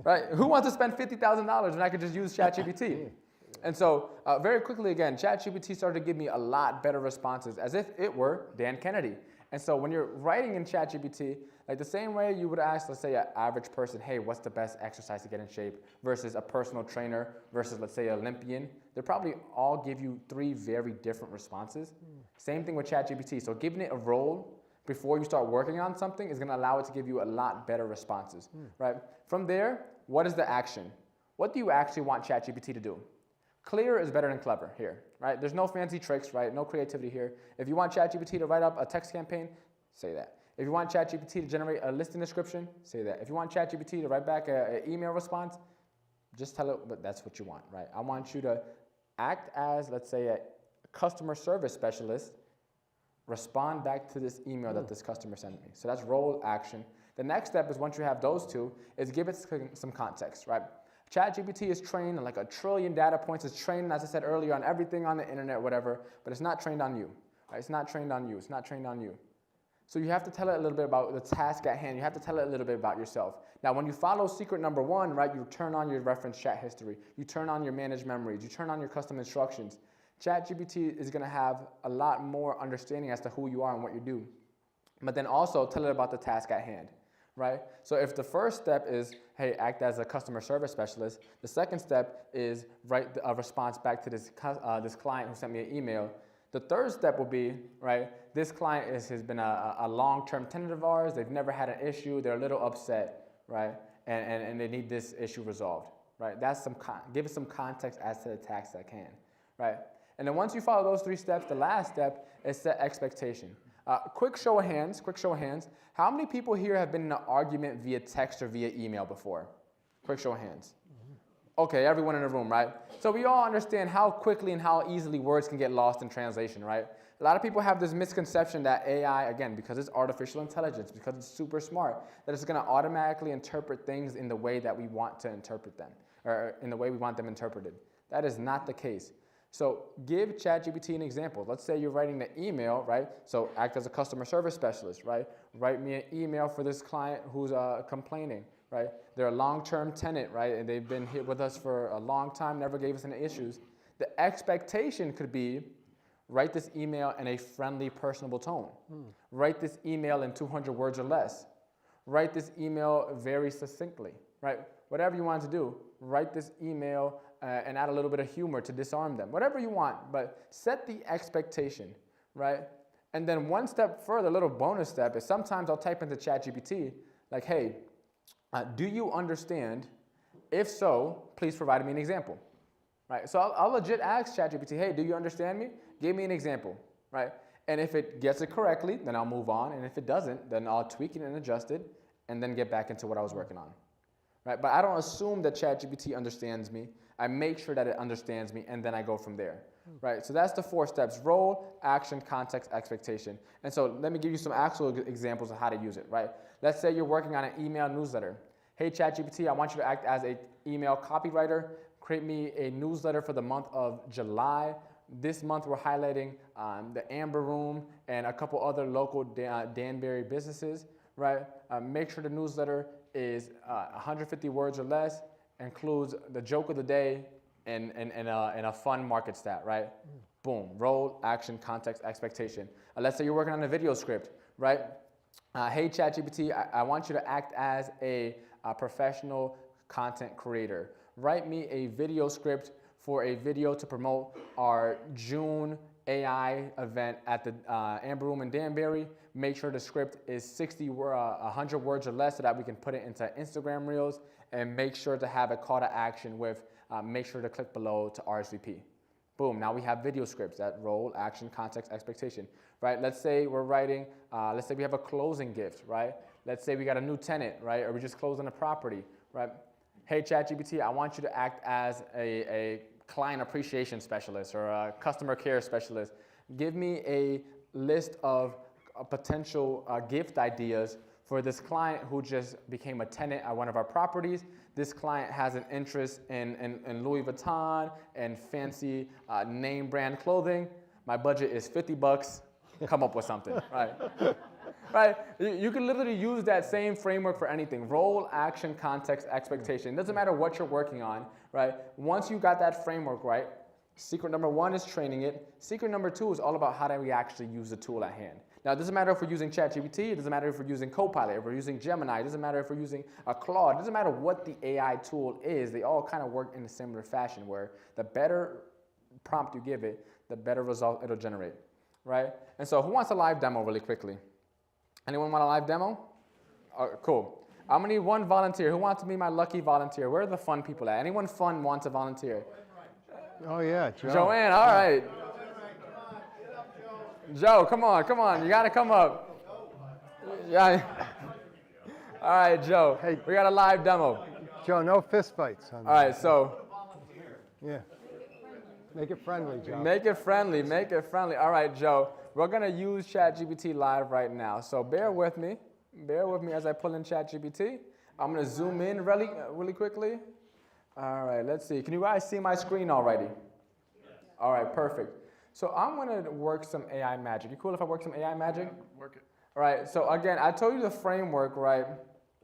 right? Who wants to spend $50,000 when I could just use ChatGPT? And so very quickly, again, ChatGPT started to give me a lot better responses as if it were Dan Kennedy. And so when you're writing in ChatGPT, like the same way you would ask, let's say, an average person, hey, what's the best exercise to get in shape, versus a personal trainer versus, let's say, an Olympian, they'll probably all give you 3 very different responses. Same thing with ChatGPT. So giving it a role before you start working on something is going to allow it to give you a lot better responses, right? From there, what is the action? What do you actually want ChatGPT to do? Clear is better than clever here. right? There's no fancy tricks, right? No creativity here. If you want ChatGPT to write up a text campaign, say that. If you want ChatGPT to generate a listing description, say that. If you want ChatGPT to write back an email response, just tell it but that's what you want, right? I want you to act as, let's say, a customer service specialist, respond back to this email that this customer sent me. So that's role action. The next step is, once you have those two, is give it some context, right? ChatGPT is trained on like 1 trillion data points. It's trained, as I said earlier, on everything on the internet, whatever, but it's not trained on you, right? It's not trained on you. It's not trained on you. So you have to tell it a little bit about the task at hand. You have to tell it a little bit about yourself. Now, when you follow secret number 1, right, you turn on your reference chat history. You turn on your managed memories. You turn on your custom instructions. ChatGPT is going to have a lot more understanding as to who you are and what you do. But then also tell it about the task at hand, right? So if the first step is, hey, act as a customer service specialist, the second step is write a response back to this client who sent me an email. The third step will be, right, this client has been a long-term tenant of ours. They've never had an issue. They're a little upset, right, and they need this issue resolved, right? That's give it some context as to the task at hand, right? And then once you follow those 3 steps, the last step is set expectation. Quick show of hands. How many people here have been in an argument via text or via email before? Quick show of hands. Okay, everyone in the room, right? So we all understand how quickly and how easily words can get lost in translation, right? A lot of people have this misconception that AI, again, because it's artificial intelligence, because it's super smart, that it's going to automatically interpret things in the way that we want to interpret them, or in the way we want them interpreted. That is not the case. So give ChatGPT an example. Let's say you're writing the email, right? So act as a customer service specialist, right? Write me an email for this client who's complaining, right? They're a long-term tenant, right? And they've been here with us for a long time, never gave us any issues. The expectation could be, write this email in a friendly, personable tone. Write this email in 200 words or less. Write this email very succinctly, right? Whatever you want to do, write this email and add a little bit of humor to disarm them. Whatever you want, but set the expectation, right? And then one step further, a little bonus step, is sometimes I'll type into ChatGPT, like, hey, do you understand? If so, please provide me an example, right? So I'll legit ask ChatGPT, hey, do you understand me? Give me an example, right? And if it gets it correctly, then I'll move on. And if it doesn't, then I'll tweak it and adjust it and then get back into what I was working on, right? But I don't assume that ChatGPT understands me. I make sure that it understands me, and then I go from there, right? So that's the 4 steps: role, action, context, expectation. And so let me give you some actual examples of how to use it, right? Let's say you're working on an email newsletter. Hey, ChatGPT, I want you to act as an email copywriter. Create me a newsletter for the month of July. This month we're highlighting the Amber Room and a couple other local Danbury businesses, right? Make sure the newsletter is 150 words or less, includes the joke of the day and a fun market stat, right? Boom, role, action, context, expectation. Let's say you're working on a video script, right? Hey, ChatGPT, I want you to act as a professional content creator. Write me a video script for a video to promote our June AI event at the Amber Room in Danbury. Make sure the script is 100 words or less so that we can put it into Instagram Reels, and make sure to have a call to action with make sure to click below to RSVP. Boom, now we have video scripts that role, action, context, expectation, right? Let's say we're writing, let's say we have a closing gift, right? Let's say we got a new tenant, right? Or we just closed on a property, right? Hey, ChatGPT, I want you to act as a client appreciation specialist or a customer care specialist. Give me a list of potential gift ideas for this client who just became a tenant at one of our properties. This client has an interest in Louis Vuitton and fancy name brand clothing. My budget is $50. Come up with something, right? Right? You can literally use that same framework for anything. Role, action, context, expectation. It doesn't matter what you're working on, right? Once you got that framework right, secret number 1 is training it. Secret number 2 is all about how do we actually use the tool at hand. Now, it doesn't matter if we're using ChatGPT, it doesn't matter if we're using Copilot, if we're using Gemini, it doesn't matter if we're using a Claude, it doesn't matter what the AI tool is, they all kind of work in a similar fashion where the better prompt you give it, the better result it'll generate, right? And so who wants a live demo really quickly? Anyone want a live demo? Cool. I'm gonna need 1 volunteer. Who wants to be my lucky volunteer? Where are the fun people at? Anyone fun wants to volunteer? Oh, yeah, Joe. Joanne, all right. Joe, come on. You got to come up. Yeah. All right, Joe. Hey. We got a live demo. Joe, no fist fights. All right, so Yeah. Make it friendly, Joe. make it friendly. All right, Joe. We're going to use ChatGPT live right now. So bear with me as I pull in ChatGPT. I'm going to zoom in really quickly. All right, let's see. Can you guys see my screen already? All right, perfect. So I'm going to work some AI magic. You cool if I work some AI magic? Work it. All right, so again, I told you the framework, right,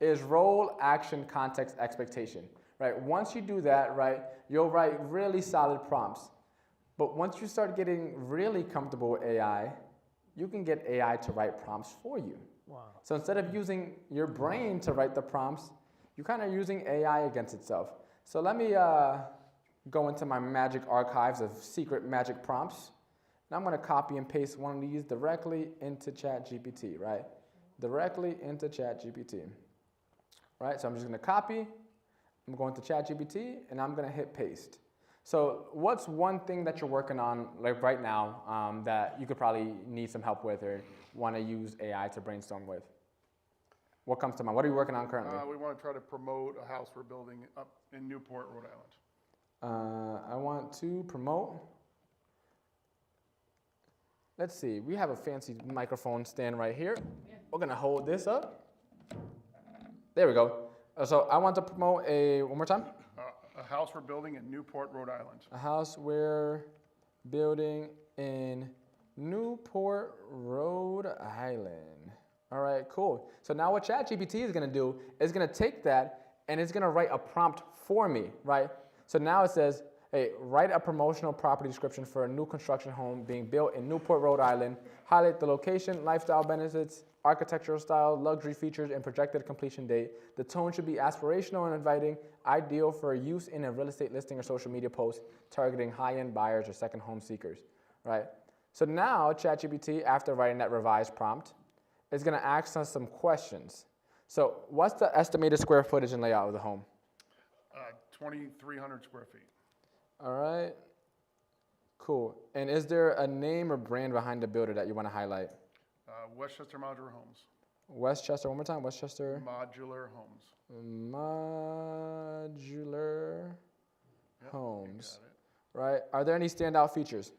is role, action, context, expectation, right? Once you do that, right, you'll write really solid prompts. But once you start getting really comfortable with AI, you can get AI to write prompts for you. Wow. So instead of using your brain to write the prompts, you're kind of using AI against itself. So let me go into my magic archives of secret magic prompts. And I'm going to copy and paste one of these directly into ChatGPT, right? Directly into ChatGPT. Right, so I'm just going to copy. I'm going to ChatGPT, and I'm going to hit paste. So what's one thing that you're working on like right now that you could probably need some help with or want to use AI to brainstorm with? What comes to mind? What are you working on currently? We want to try to promote a house we're building up in Newport, Rhode Island. I want to promote. Let's see, we have a fancy microphone stand right here. We're gonna hold this up. There we go. So I want to promote one more time. A house we're building in Newport, Rhode Island. A house we're building in Newport, Rhode Island. All right, cool. So now what ChatGPT is gonna do is gonna take that and it's gonna write a prompt for me, right? So now it says, hey, write a promotional property description for a new construction home being built in Newport, Rhode Island. Highlight the location, lifestyle benefits, architectural style, luxury features, and projected completion date. The tone should be aspirational and inviting, ideal for use in a real estate listing or social media post, targeting high-end buyers or second home seekers, right? So now ChatGPT, after writing that revised prompt, is gonna ask us some questions. So what's the estimated square footage and layout of the home? 2,300 square feet. All right, cool. And is there a name or brand behind the builder that you want to highlight? Westchester Modular Homes. Westchester, one more time, Westchester. Modular Homes. Modular Yep, Homes, you got it. right? Are there any standout features?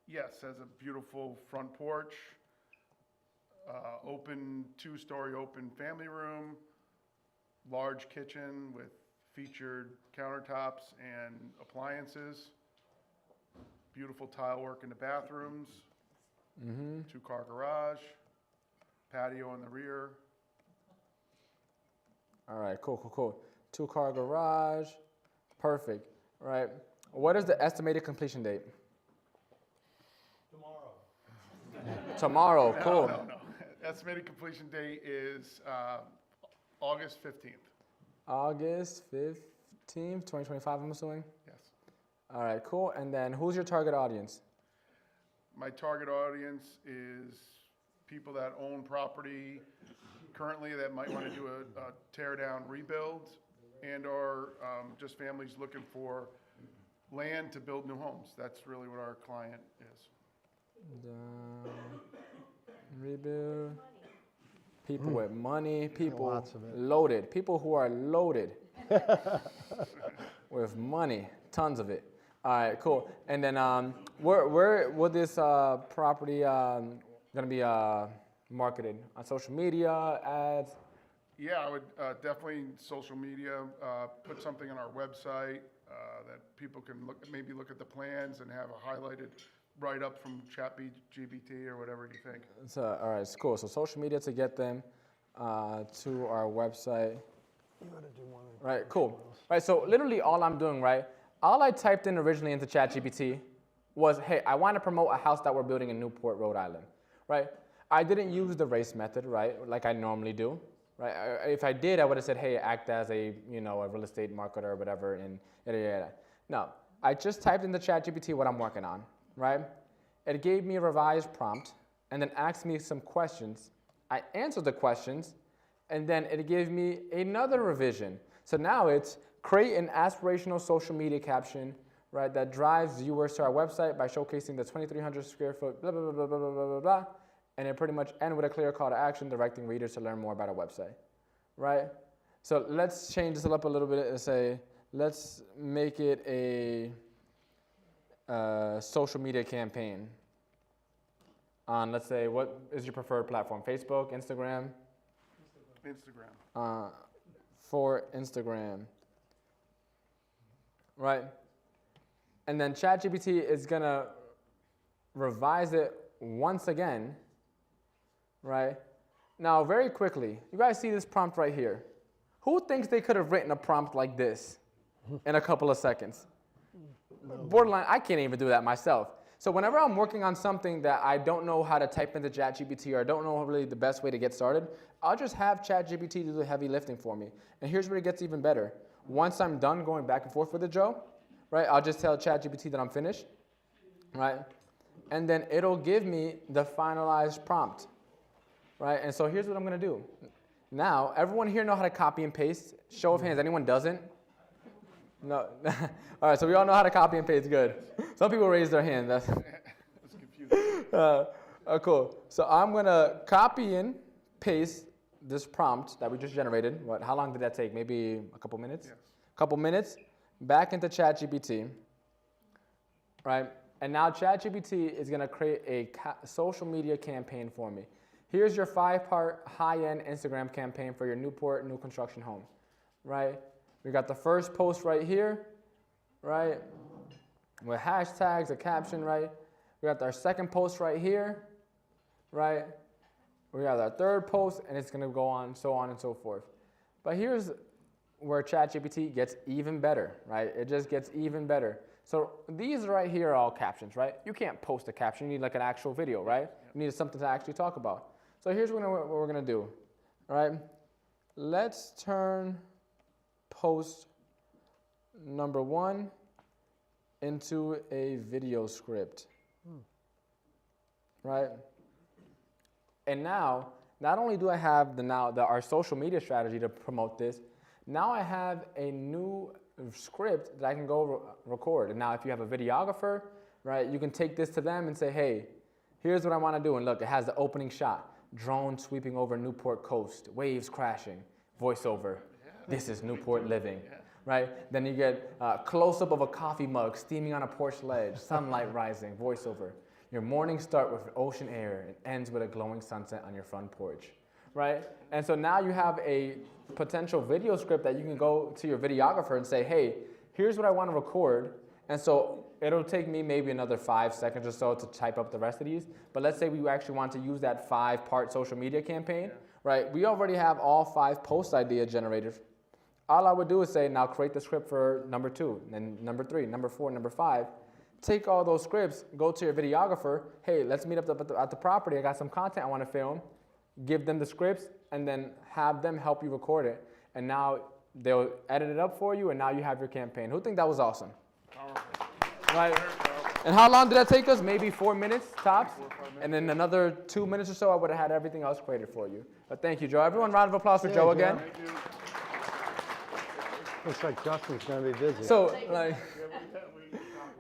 Yes, has a beautiful front porch, open, two-story open family room, large kitchen with featured countertops and appliances, beautiful tile work in the bathrooms, two-car garage, patio in the rear. All right, cool. Two-car garage, perfect, right? What is the estimated completion date? Tomorrow, cool. No. Estimated completion date is August 15th. August 15th, 2025, I'm assuming? Yes. All right, cool. And then who's your target audience? My target audience is people that own property currently that might want to do a tear down rebuild and or just families looking for land to build new homes. That's really what our client is. Rebuild. People with money, people Lots of it. loaded, people who are loaded with money, tons of it. All right, cool. And then where will this property gonna be marketed? On social media, ads? Yeah, I would definitely social media, put something on our website that people can maybe look at the plans and have a highlighted write-up from ChatGPT or whatever you think. So, all right, it's cool. So social media to get them to our website. Right, cool. Right, so literally all I'm doing, right, all I typed in originally into ChatGPT was, hey, I want to promote a house that we're building in Newport, Rhode Island, right? I didn't use the race method, right, like I normally do, right? If I did, I would have said, hey, act as a, a real estate marketer or whatever, and yada. No, I just typed into ChatGPT what I'm working on, right? It gave me a revised prompt and then asked me some questions. I answered the questions, and then it gave me another revision. So now it's create an aspirational social media caption, right, that drives viewers to our website by showcasing the 2,300 square foot, blah, blah, blah, blah, blah, blah, blah, blah, and it pretty much end with a clear call to action directing readers to learn more about our website, right? So let's change this up a little bit and say, let's make it a social media campaign on, let's say, what is your preferred platform? Facebook, Instagram? Instagram. For Instagram, right? And then ChatGPT is gonna revise it once again, right? Now, very quickly, you guys see this prompt right here. Who thinks they could have written a prompt like this in a couple of seconds? Borderline, I can't even do that myself. So whenever I'm working on something that I don't know how to type into ChatGPT or I don't know really the best way to get started, I'll just have ChatGPT do the heavy lifting for me. And here's where it gets even better. Once I'm done going back and forth with it, Joe, right, I'll just tell ChatGPT that I'm finished, right? And then it'll give me the finalized prompt, right? And so here's what I'm gonna do. Now, everyone here know how to copy and paste? Show of hands, anyone doesn't? No. All right, so we all know how to copy and paste, good. Some people raise their hand. That's confusing. Cool. So I'm gonna copy and paste this prompt that we just generated. How long did that take? Maybe a couple minutes? Yes. A couple minutes, back into ChatGPT, right? And now ChatGPT is gonna create a social media campaign for me. Here's your 5-part high-end Instagram campaign for your Newport new construction home, right? We got the first post right here, right? With hashtags, a caption, right? We got our second post right here, right? We got our third post, and it's gonna go on, so on and so forth. But here's where ChatGPT gets even better, right? It just gets even better. So these right here are all captions, right? You can't post a caption, you need like an actual video, right? You need something to actually talk about. So here's what we're gonna do, all right? Let's turn post number 1 into a video script, right? And now, not only do I have our social media strategy to promote this, now I have a new script that I can go record. And now if you have a videographer, right, you can take this to them and say, hey, here's what I want to do. And look, it has the opening shot, drone sweeping over Newport coast, waves crashing, voiceover. This is Newport living, right? Then you get a close-up of a coffee mug steaming on a porch ledge, sunlight rising, voiceover. Your mornings start with ocean air and ends with a glowing sunset on your front porch, right? And so now you have a potential video script that you can go to your videographer and say, hey, here's what I want to record. And so it'll take me maybe another 5 seconds or so to type up the rest of these. But let's say we actually want to use that 5-part social media campaign, right? We already have all 5 post ideas generated. All I would do is say, now create the script for number 2, then number 3, number 4, number 5. Take all those scripts, go to your videographer. Hey, let's meet up at the property. I got some content I want to film. Give them the scripts, and then have them help you record it. And now they'll edit it up for you, and now you have your campaign. Who think that was awesome? Powerful. Right? And how long did that take us? Maybe 4 minutes tops? 4 or 5 minutes. And then another 2 minutes or so, I would have had everything else created for you. But thank you, Joe. Everyone, round of applause for Joe again. Thank you. Looks like Justin's gonna be busy.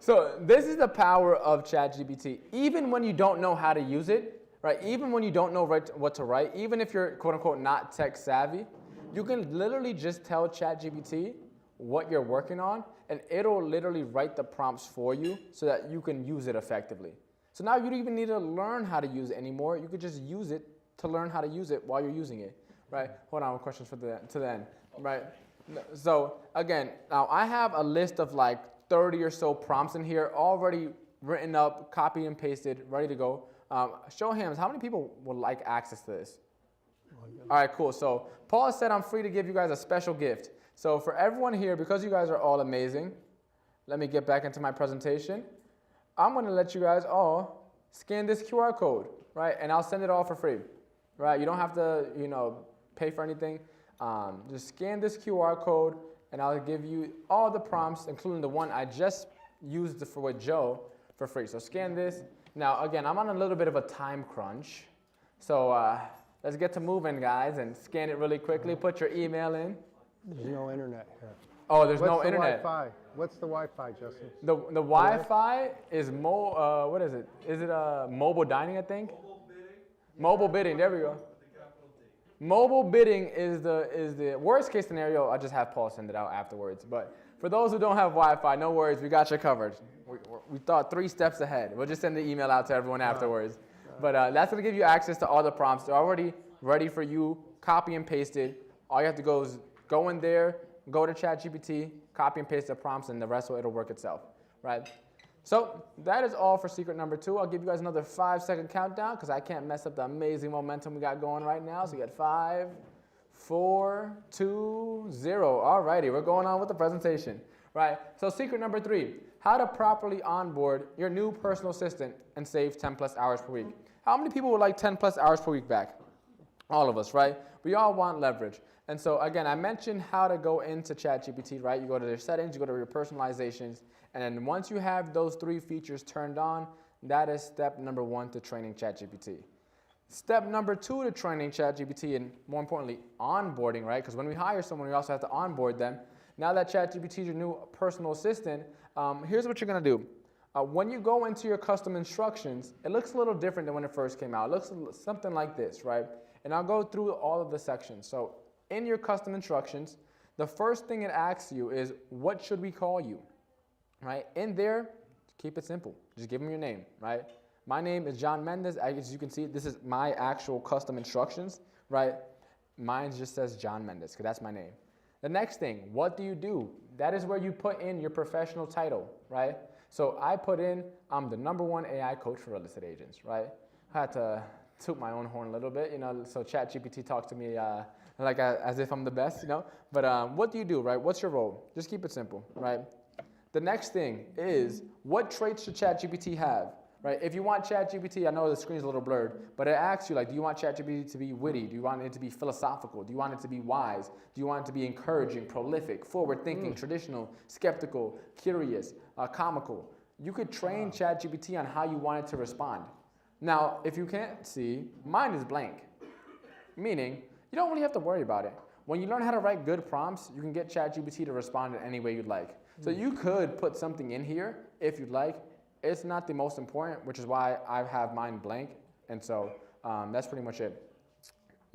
So this is the power of ChatGPT. Even when you don't know how to use it, right? Even when you don't know what to write, even if you're quote unquote not tech savvy, you can literally just tell ChatGPT what you're working on, and it'll literally write the prompts for you so that you can use it effectively. So now you don't even need to learn how to use it anymore. You could just use it to learn how to use it while you're using it, right? Hold on, questions to the end, right? So again, now I have a list of like 30 or so prompts in here already written up, copy and pasted, ready to go. Show of hands, how many people would like access to this? All right, cool. So Paul said I'm free to give you guys a special gift. So for everyone here, because you guys are all amazing, let me get back into my presentation. I'm going to let you guys all scan this QR code, right? And I'll send it all for free, right? You don't have to, pay for anything. Just scan this QR code, and I'll give you all the prompts, including the one I just used with Joe for free. So scan this. Now, again, I'm on a little bit of a time crunch. So let's get to moving, guys, and scan it really quickly. Put your email in. There's no internet here. Oh, there's no What's the internet. Wi-Fi? What's the Wi-Fi, Justin? The Wi-Fi is what is it? Is it mobile dining? I think. Mobile bidding. There we go. Mobile bidding is the worst case scenario. I just have Paul send it out afterwards. But for those who don't have Wi-Fi, no worries. We got you covered. We thought 3 steps ahead. We'll just send the email out to everyone afterwards. But that's going to give you access to all the prompts. They're already ready for you, copy and pasted. All you have to go is go in there, go to ChatGPT, copy and paste the prompts, and the rest it'll work itself, right? So that is all for secret number 2. I'll give you guys another 5-second countdown because I can't mess up the amazing momentum we got going right now. So you got 5, 4, 2, 0. All righty, we're going on with the presentation, right? So secret number 3, how to properly onboard your new personal assistant and save 10 plus hours per week. How many people would like 10 plus hours per week back? All of us, right? We all want leverage. And so again, I mentioned how to go into ChatGPT, right? You go to their settings, you go to your personalizations, and then once you have those 3 features turned on, that is step number 1 to training ChatGPT. Step number 2 to training ChatGPT, and more importantly, onboarding, right? Because when we hire someone, we also have to onboard them. Now that ChatGPT is your new personal assistant, here's what you're gonna do. When you go into your custom instructions, it looks a little different than when it first came out. It looks something like this, right? And I'll go through all of the sections. So in your custom instructions, the first thing it asks you is, what should we call you, right? In there, keep it simple. Just give them your name, right? My name is John Mendez. As you can see, this is my actual custom instructions, right? Mine just says John Mendez, because that's my name. The next thing, what do you do? That is where you put in your professional title, right? So I put in, I'm the #1 AI coach for real estate agents, right? I had to toot my own horn a little bit, so ChatGPT talked to me as if I'm the best, But what do you do, right? What's your role? Just keep it simple, right? The next thing is, what traits should ChatGPT have, right? If you want ChatGPT, I know the screen's a little blurred, but it asks you, do you want ChatGPT to be witty? Do you want it to be philosophical? Do you want it to be wise? Do you want it to be encouraging, prolific, forward-thinking, traditional, skeptical, curious, comical? You could train ChatGPT on how you want it to respond. Now, if you can't see, mine is blank, meaning you don't really have to worry about it. When you learn how to write good prompts, you can get ChatGPT to respond in any way you'd like. So you could put something in here if you'd like. It's not the most important, which is why I have mine blank. And so that's pretty much it.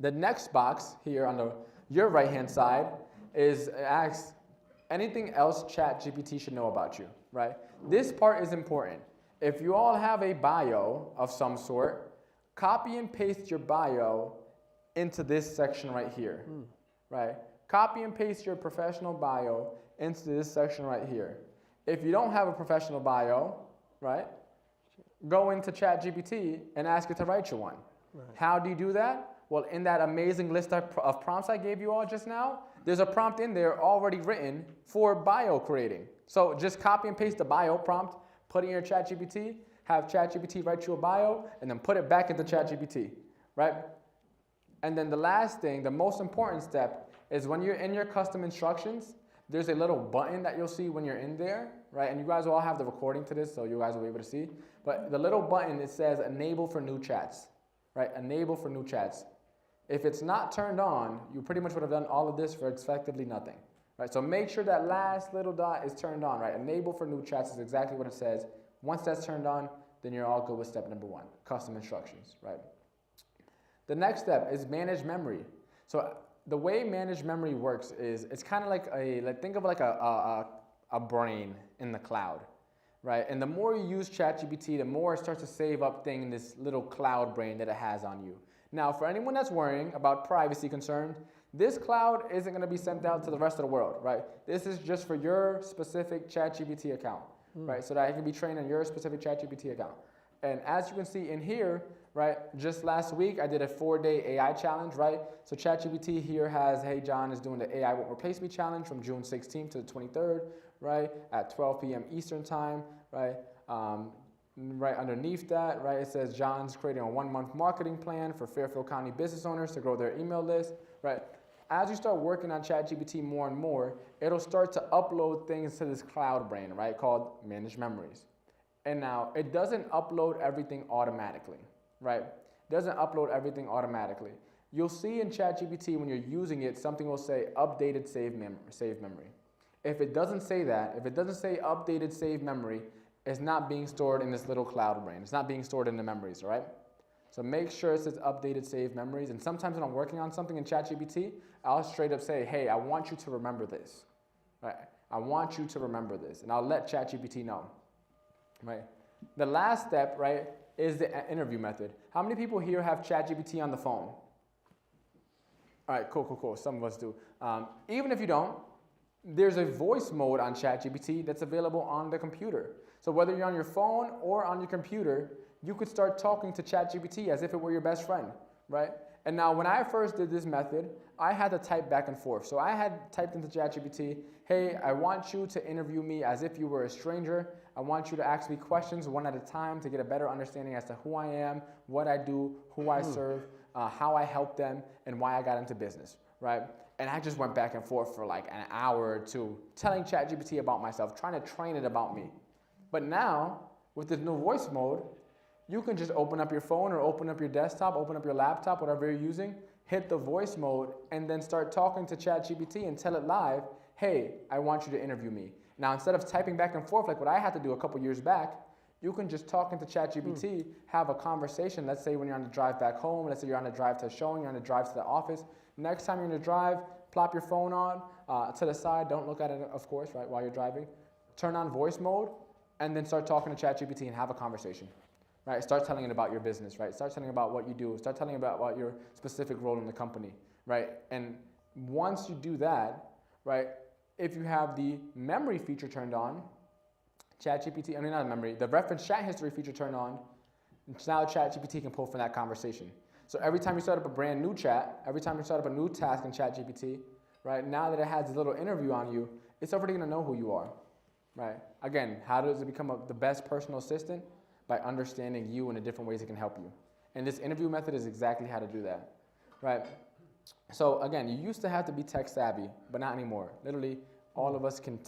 The next box here on your right-hand side asks anything else ChatGPT should know about you, right? This part is important. If you all have a bio of some sort, copy and paste your bio into this section right here, right? Copy and paste your professional bio into this section right here. If you don't have a professional bio, right, go into ChatGPT and ask it to write you one. Right. How do you do that? Well, in that amazing list of prompts I gave you all just now, there's a prompt in there already written for bio creating. So just copy and paste the bio prompt, put it in your ChatGPT, have ChatGPT write you a bio, and then put it back into ChatGPT, right? And then the last thing, the most important step, is when you're in your custom instructions, there's a little button that you'll see when you're in there, right? And you guys will all have the recording to this, so you guys will be able to see. But the little button, it says enable for new chats, right? Enable for new chats. If it's not turned on, you pretty much would have done all of this for effectively nothing, right? So make sure that last little dot is turned on, right? Enable for new chats is exactly what it says. Once that's turned on, then you're all good with step number 1, custom instructions, right? The next step is manage memory. So the way managed memory works is it's kind of think of like a brain in the cloud, right? And the more you use ChatGPT, the more it starts to save up things in this little cloud brain that it has on you. Now, for anyone that's worrying about privacy concerns, this cloud isn't going to be sent out to the rest of the world, right? This is just for your specific ChatGPT account, right? So that it can be trained on your specific ChatGPT account. And as you can see in here, right, just last week I did a 4-day AI challenge, right? So ChatGPT here has, hey, John is doing the AI Won't Replace Me challenge from June 16th to the 23rd, right, at 12 p.m. Eastern time, right? Right underneath that, right, it says John's creating a 1-month marketing plan for Fairfield County business owners to grow their email list, right? As you start working on ChatGPT more and more, it'll start to upload things to this cloud brain, right, called managed memories. And now, it doesn't upload everything automatically, right? It doesn't upload everything automatically. You'll see in ChatGPT when you're using it, something will say updated save memory. If it doesn't say that, if it doesn't say updated save memory, it's not being stored in this little cloud brain. It's not being stored in the memories, all right? So make sure it says updated save memories. And sometimes when I'm working on something in ChatGPT, I'll straight up say, hey, I want you to remember this, right? I want you to remember this. And I'll let ChatGPT know, right? The last step, right, is the interview method. How many people here have ChatGPT on the phone? All right, cool. Some of us do. Even if you don't, there's a voice mode on ChatGPT that's available on the computer. So whether you're on your phone or on your computer, you could start talking to ChatGPT as if it were your best friend, right? And now when I first did this method, I had to type back and forth. So I had typed into ChatGPT, hey, I want you to interview me as if you were a stranger. I want you to ask me questions one at a time to get a better understanding as to who I am, what I do, who I serve, how I help them, and why I got into business, right? And I just went back and forth for like an hour or two telling ChatGPT about myself, trying to train it about me. But now, with this new voice mode, you can just open up your phone or open up your desktop, open up your laptop, whatever you're using, hit the voice mode, and then start talking to ChatGPT and tell it live, hey, I want you to interview me. Now, instead of typing back and forth like what I had to do a couple years back, you can just talk into ChatGPT, have a conversation. Let's say when you're on the drive back home, let's say you're on the drive to a showing, you're on the drive to the office. Next time you're in the drive, plop your phone on to the side. Don't look at it, of course, right, while you're driving. Turn on voice mode, and then start talking to ChatGPT and have a conversation. Right? Start telling it about your business, right? Start telling it about what you do. Start telling it about your specific role in the company, right? And once you do that, right, if you have the memory feature turned on, the reference chat history feature turned on, now ChatGPT can pull from that conversation. So every time you start up a brand new chat, every time you start up a new task in ChatGPT, right, now that it has a little interview on you, it's already gonna know who you are, right? Again, how does it become the best personal assistant? By understanding you in the different ways it can help you. And this interview method is exactly how to do that, right? So again, you used to have to be tech savvy, but not anymore. Literally, all of us can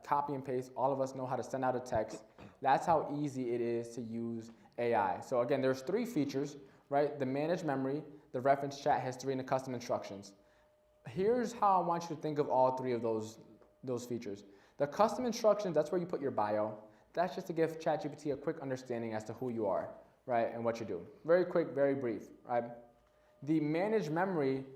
copy and paste. All of us know how to send out a text. That's how easy it is to use AI. So again, there's 3 features, right? The managed memory, the reference chat history, and the custom instructions. Here's how I want you to think of all 3 of those features. The custom instructions, that's where you put your bio. That's just to give ChatGPT a quick understanding as to who you are, right, and what you do. Very quick, very brief, right? The managed memory,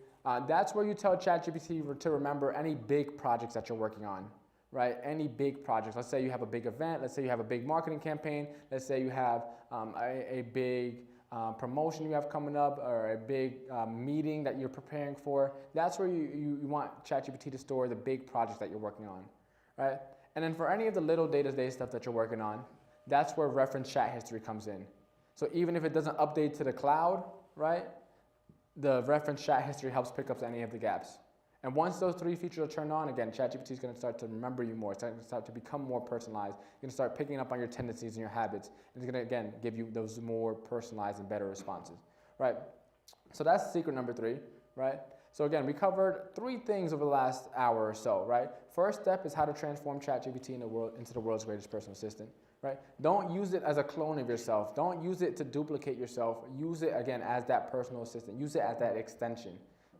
that's where you tell ChatGPT to remember any big projects that you're working on, right? Any big projects. Let's say you have a big event. Let's say you have a big marketing campaign. Let's say you have a big promotion you have coming up, or a big meeting that you're preparing for. That's where you want ChatGPT to store the big projects that you're working on, right? And then for any of the little day-to-day stuff that you're working on, that's where reference chat history comes in. So even if it doesn't update to the cloud, right, the reference chat history helps pick up any of the gaps. And once those 3 features are turned on, again, ChatGPT is going to start to remember you more. It's going to start to become more personalized. You're going to start picking up on your tendencies and your habits. It's going to, again, give you those more personalized and better responses, right? So that's secret number 3, right? So again, we covered 3 things over the last hour or so, right? First step is how to transform ChatGPT into the world's greatest personal assistant, right? Don't use it as a clone of yourself. Don't use it to duplicate yourself. Use it, again, as that personal assistant. Use it as that extension,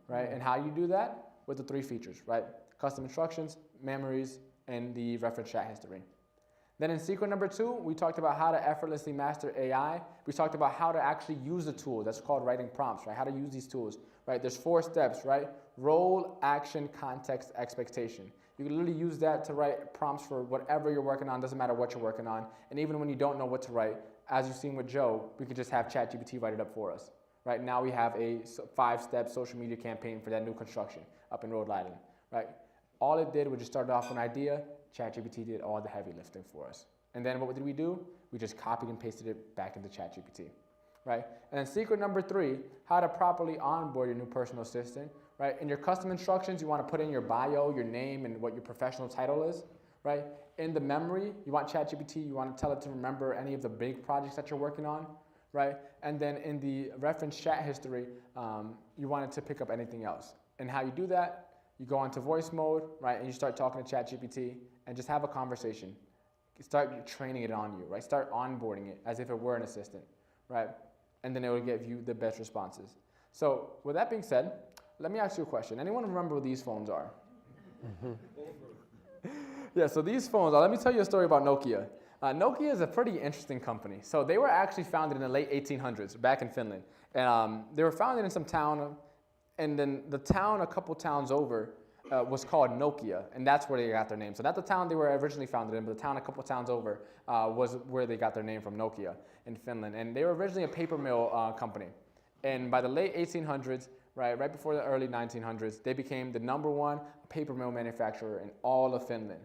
right? And how you do that? With the 3 features, right? Custom instructions, memories, and the reference chat history. Then in secret number 2, we talked about how to effortlessly master AI. We talked about how to actually use the tool. That's called writing prompts, right? How to use these tools, right? There's 4 steps, right? Role, action, context, expectation. You can literally use that to write prompts for whatever you're working on. Doesn't matter what you're working on. And even when you don't know what to write, as you've seen with Joe, we could just have ChatGPT write it up for us. Right now we have a 5-step social media campaign for that new construction up in Rhode Island, right? All it did was just start off with an idea. ChatGPT did all the heavy lifting for us. And then what did we do? We just copied and pasted it back into ChatGPT, right? And then secret number 3, how to properly onboard your new personal assistant, right? In your custom instructions, you want to put in your bio, your name, and what your professional title is, right? In the memory, you want ChatGPT, you want to tell it to remember any of the big projects that you're working on, right? And then in the reference chat history, you want it to pick up anything else. And how you do that, you go into voice mode, right? And you start talking to ChatGPT and just have a conversation. Start training it on you, right? Start onboarding it as if it were an assistant, right? And then it will give you the best responses. So with that being said, let me ask you a question. Anyone remember what these phones are? Yeah, so these phones, let me tell you a story about Nokia. Nokia is a pretty interesting company. So they were actually founded in the late 1800s back in Finland. And they were founded in some town, and then the town a couple towns over was called Nokia, and that's where they got their name. So not the town they were originally founded in, but the town a couple towns over was where they got their name from, Nokia in Finland. And they were originally a paper mill company. And by the late 1800s, right before the early 1900s, they became the #1 paper mill manufacturer in all of Finland.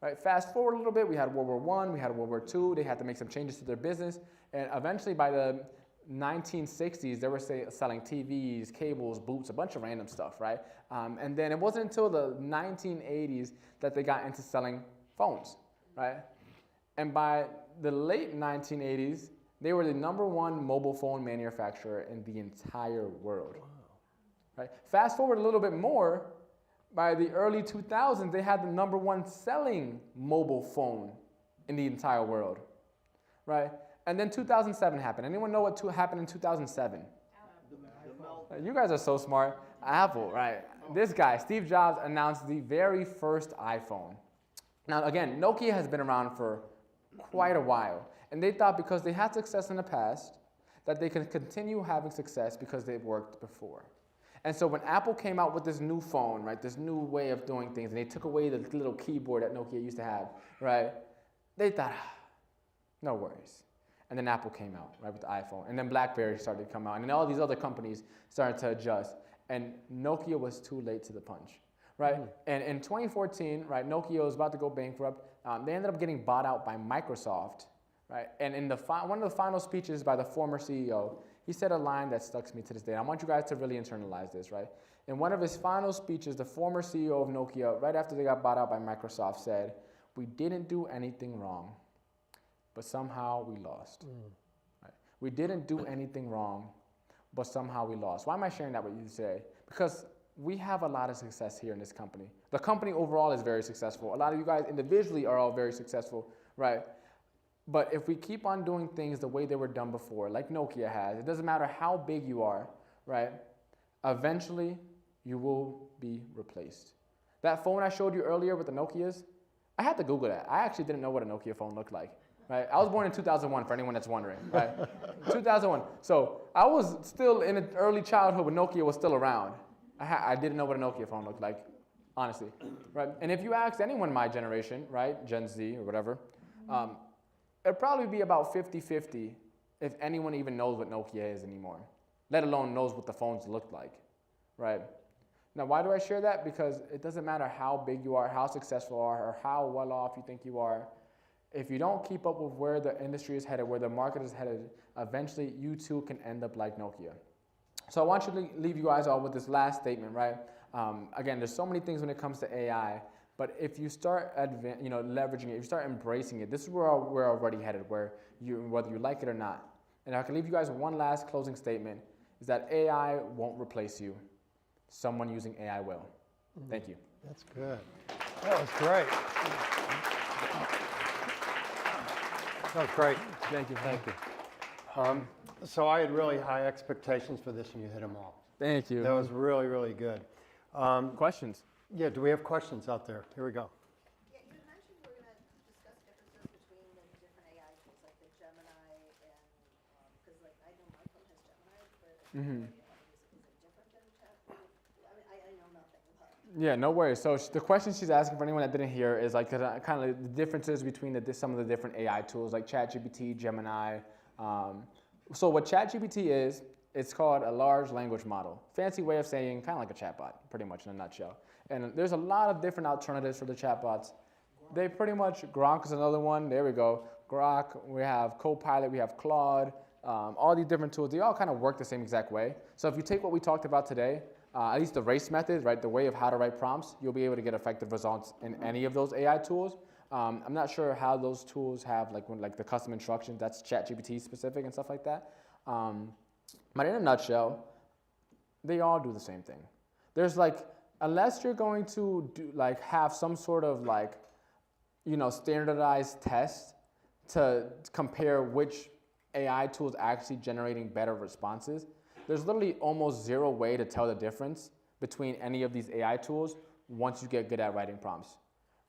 Right, fast forward a little bit, we had World War I, we had World War II, they had to make some changes to their business, and eventually by the 1960s, they were selling TVs, cables, boots, a bunch of random stuff, right? And then it wasn't until the 1980s that they got into selling phones, right? And by the late 1980s, they were the #1 mobile phone manufacturer in the entire world. Wow. Right? Fast forward a little bit more, by the early 2000s, they had the #1 selling mobile phone in the entire world, right? And then 2007 happened. Anyone know what happened in 2007? You guys are so smart. Apple, right? This guy, Steve Jobs, announced the very first iPhone. Now, again, Nokia has been around for quite a while. And they thought because they had success in the past, that they could continue having success because they've worked before. And so when Apple came out with this new phone, right, this new way of doing things, and they took away the little keyboard that Nokia used to have, right, they thought, no worries. And then Apple came out, right, with the iPhone. And then BlackBerry started to come out. And then all these other companies started to adjust. And Nokia was too late to the punch, right? And in 2014, right, Nokia was about to go bankrupt. They ended up getting bought out by Microsoft, right? And in one of the final speeches by the former CEO, he said a line that stuck to me to this day. I want you guys to really internalize this, right? In one of his final speeches, the former CEO of Nokia, right after they got bought out by Microsoft, said, "We didn't do anything wrong, but somehow we lost." Right? We didn't do anything wrong, but somehow we lost. Why am I sharing that with you today? Because we have a lot of success here in this company. The company overall is very successful. A lot of you guys individually are all very successful, right? But if we keep on doing things the way they were done before, like Nokia has, it doesn't matter how big you are, right? Eventually, you will be replaced. That phone I showed you earlier with the Nokias, I had to Google that. I actually didn't know what a Nokia phone looked like, right? I was born in 2001, for anyone that's wondering, right? 2001. So I was still in an early childhood when Nokia was still around. I didn't know what a Nokia phone looked like, honestly, right? And if you ask anyone my generation, right, Gen Z or whatever, it'd probably be about 50-50 if anyone even knows what Nokia is anymore, let alone knows what the phones look like, right? Now, why do I share that? Because it doesn't matter how big you are, how successful you are, or how well off you think you are. If you don't keep up with where the industry is headed, where the market is headed, eventually you too can end up like Nokia. So I want you to leave you guys all with this last statement, right? Again, there's so many things when it comes to AI, but if you start leveraging it, if you start embracing it, this is where we're already headed, whether you like it or not. And I can leave you guys with one last closing statement, is that AI won't replace you. Someone using AI will. Thank you. That's good. That was great. That was great. Thank you. Thank you. So I had really high expectations for this, and you hit them all. Thank you. That was really, really good. Questions? Yeah, do we have questions out there? Here we go. Yeah, you mentioned we're going to discuss differences between the different AI tools, like the Gemini and, because like I know my phone has Gemini, but is it different than ChatGPT? I mean, I know nothing about it. Yeah, no worries. So the question she's asking for anyone that didn't hear is like kind of the differences between some of the different AI tools like ChatGPT, Gemini. So what ChatGPT is, it's called a large language model. Fancy way of saying kind of like a chatbot, pretty much in a nutshell. And there's a lot of different alternatives for the chatbots. They pretty much, Grok is another one. There we go. Grok, we have Copilot, we have Claude, all these different tools. They all kind of work the same exact way. So if you take what we talked about today, at least the race method, right, the way of how to write prompts, you'll be able to get effective results in any of those AI tools. I'm not sure how those tools have like the custom instructions. That's ChatGPT specific and stuff like that. But in a nutshell, they all do the same thing. There's unless you're going to have some sort of standardized test to compare which AI tool is actually generating better responses, there's literally almost zero way to tell the difference between any of these AI tools once you get good at writing prompts,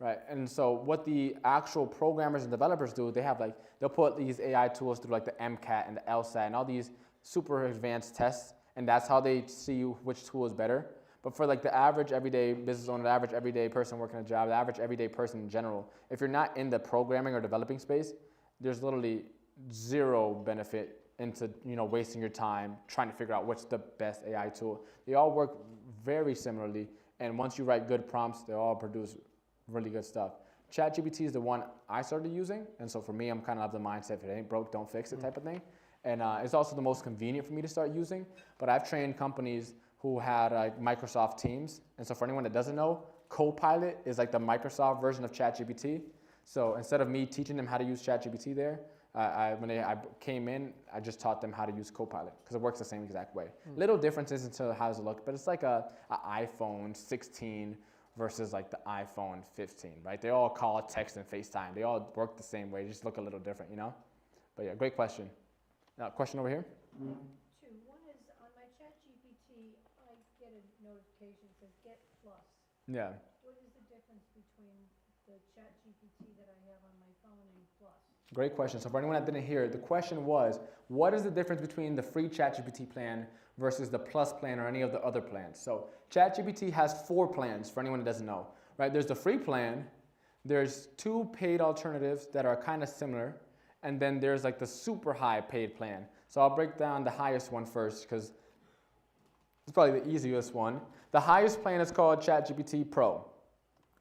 right? And so what the actual programmers and developers do, they have like, they'll put these AI tools through like the MCAT and the LSAT and all these super advanced tests, and that's how they see which tool is better. But for like the average everyday business owner, the average everyday person working a job, the average everyday person in general, if you're not in the programming or developing space, there's literally zero benefit into wasting your time trying to figure out what's the best AI tool. They all work very similarly, and once you write good prompts, they all produce really good stuff. ChatGPT is the one I started using, and so for me, I'm kind of of the mindset, if it ain't broke, don't fix it type of thing. And it's also the most convenient for me to start using, but I've trained companies who had Microsoft Teams, and so for anyone that doesn't know, Copilot is like the Microsoft version of ChatGPT. So instead of me teaching them how to use ChatGPT there, when I came in, I just taught them how to use Copilot because it works the same exact way. Little differences into how does it look, but it's like a iPhone 16 versus like the iPhone 15, right? They all call, text, and FaceTime. They all work the same way, just look a little different, But yeah, great question. Now, question over here? Two. One is on my ChatGPT, I get a notification that says Get Plus. Yeah. What is the difference between the ChatGPT that I have on my phone and Plus? Great question. So for anyone that didn't hear it, the question was, what is the difference between the free ChatGPT plan versus the Plus plan or any of the other plans? So ChatGPT has 4 plans for anyone that doesn't know, right? There's the free plan, there's 2 paid alternatives that are kind of similar, and then there's like the super high paid plan. So I'll break down the highest one first because it's probably the easiest one. The highest plan is called ChatGPT Pro,